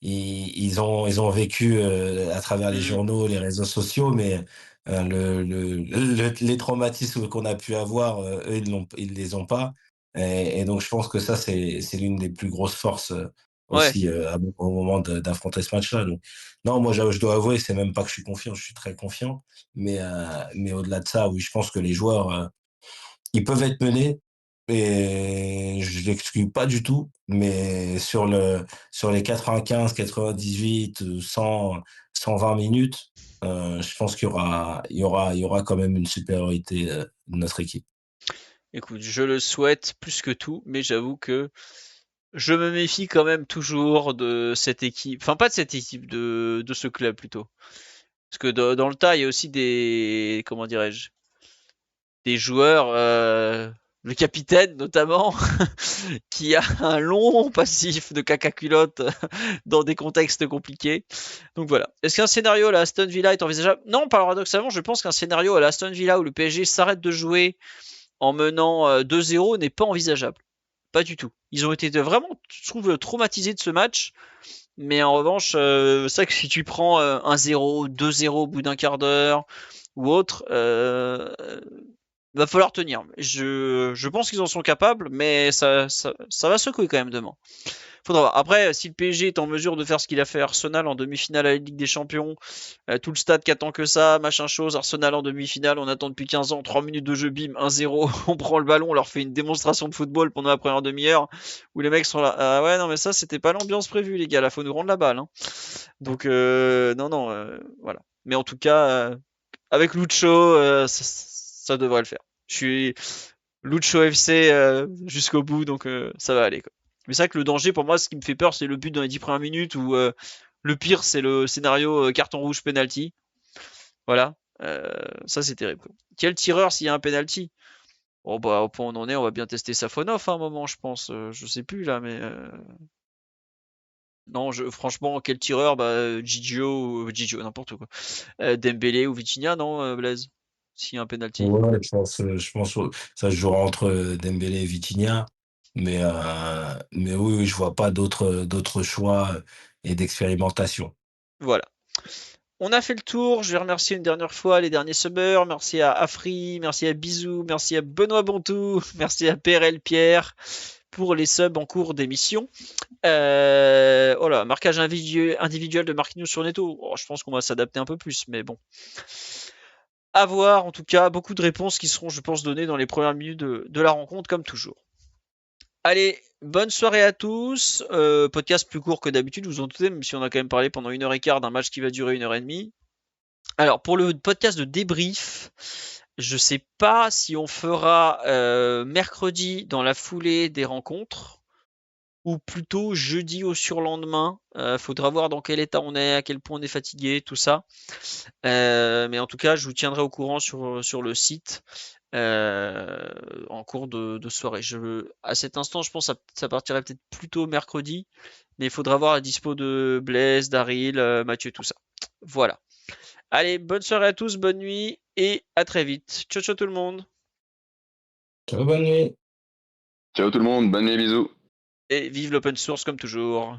ils ont vécu à travers les Mm, journaux, les réseaux sociaux, mais les traumatismes qu'on a pu avoir, eux, ils les ont pas. Et donc, je pense que ça, c'est l'une des plus grosses forces ouais. aussi au moment d'affronter ce match-là. Donc, non, moi, je dois avouer, c'est même pas que je suis confiant, je suis très confiant. Mais au-delà de ça, oui, je pense que les joueurs, ils peuvent être menés et je l'exclus pas du tout, mais sur les 95-98, 100-120 minutes, je pense il y aura quand même une supériorité, de notre équipe. Écoute, je le souhaite plus que tout, mais j'avoue que je me méfie quand même toujours de cette équipe. Enfin, pas de cette équipe, de ce club plutôt. Parce que dans le tas, il y a aussi des, comment dirais-je, des joueurs, le capitaine notamment, qui a un long passif de caca culotte dans des contextes compliqués. Donc voilà. Est-ce qu'un scénario à la Aston Villa est envisageable? Non, paradoxalement, je pense qu'un scénario à la Aston Villa où le PSG s'arrête de jouer en menant 2-0 n'est pas envisageable. Pas du tout. Ils ont été vraiment, je trouve, traumatisés de ce match. Mais en revanche, c'est vrai que si tu prends 1-0, 2-0 au bout d'un quart d'heure ou autre, va falloir tenir. Je pense qu'ils en sont capables, mais ça va secouer quand même demain. Faudra voir. Après, si le PSG est en mesure de faire ce qu'il a fait à Arsenal en demi-finale à la Ligue des Champions, tout le stade qui attend que ça, machin chose, Arsenal en demi-finale, on attend depuis 15 ans, 3 minutes de jeu, bim, 1-0, on prend le ballon, on leur fait une démonstration de football pendant la première demi-heure, où les mecs sont là, ah ouais, non mais ça c'était pas l'ambiance prévue les gars, là faut nous rendre la balle. Hein. Donc non, non, voilà. Mais en tout cas, avec Lucho, ça devrait le faire. Je suis Lucho FC jusqu'au bout, donc ça va aller. Quoi. Mais c'est vrai que le danger pour moi, ce qui me fait peur, c'est le but dans les 10 premières minutes, ou le pire, c'est le scénario carton rouge penalty. Voilà, ça c'est terrible. Quoi. Quel tireur s'il y a un penalty? Bon bah au point où on en est, on va bien tester Safonov à un moment, je pense. Je sais plus là, mais non, franchement, quel tireur? Bah Gigio, n'importe quoi. Dembélé ou Vitinha, non, Blaise? S'il y a un penalty. Ouais, je pense ça se jouera entre Dembélé et Vitinha, mais oui, oui, je vois pas d'autres choix et d'expérimentation. Voilà. On a fait le tour. Je vais remercier une dernière fois les derniers subbers. Merci à Afri, merci à Bisou, merci à Benoît Bontou, merci à PRL Pierre pour les subs en cours d'émission. Voilà, marquage individuel de Marquinhos sur Neto. Oh, je pense qu'on va s'adapter un peu plus, mais bon. À voir, en tout cas, beaucoup de réponses qui seront, je pense, données dans les premières minutes de la rencontre, comme toujours. Allez, bonne soirée à tous. Podcast plus court que d'habitude, vous en doutez, même si on a quand même parlé pendant 1h15 d'un match qui va durer 1h30. Alors, pour le podcast de débrief, je sais pas si on fera mercredi dans la foulée des rencontres ou plutôt jeudi au surlendemain. Faudra voir dans quel état on est, à quel point on est fatigué, tout ça. Mais en tout cas, je vous tiendrai au courant sur le site en cours de soirée. À cet instant, je pense que ça partirait peut-être plutôt mercredi, mais il faudra voir la dispo de Blaise, Daryl, Mathieu, tout ça. Voilà. Allez, bonne soirée à tous, bonne nuit et à très vite. Ciao ciao tout le monde. Ciao, bonne nuit. Ciao tout le monde, bonne nuit, bisous. Et vive l'open source comme toujours.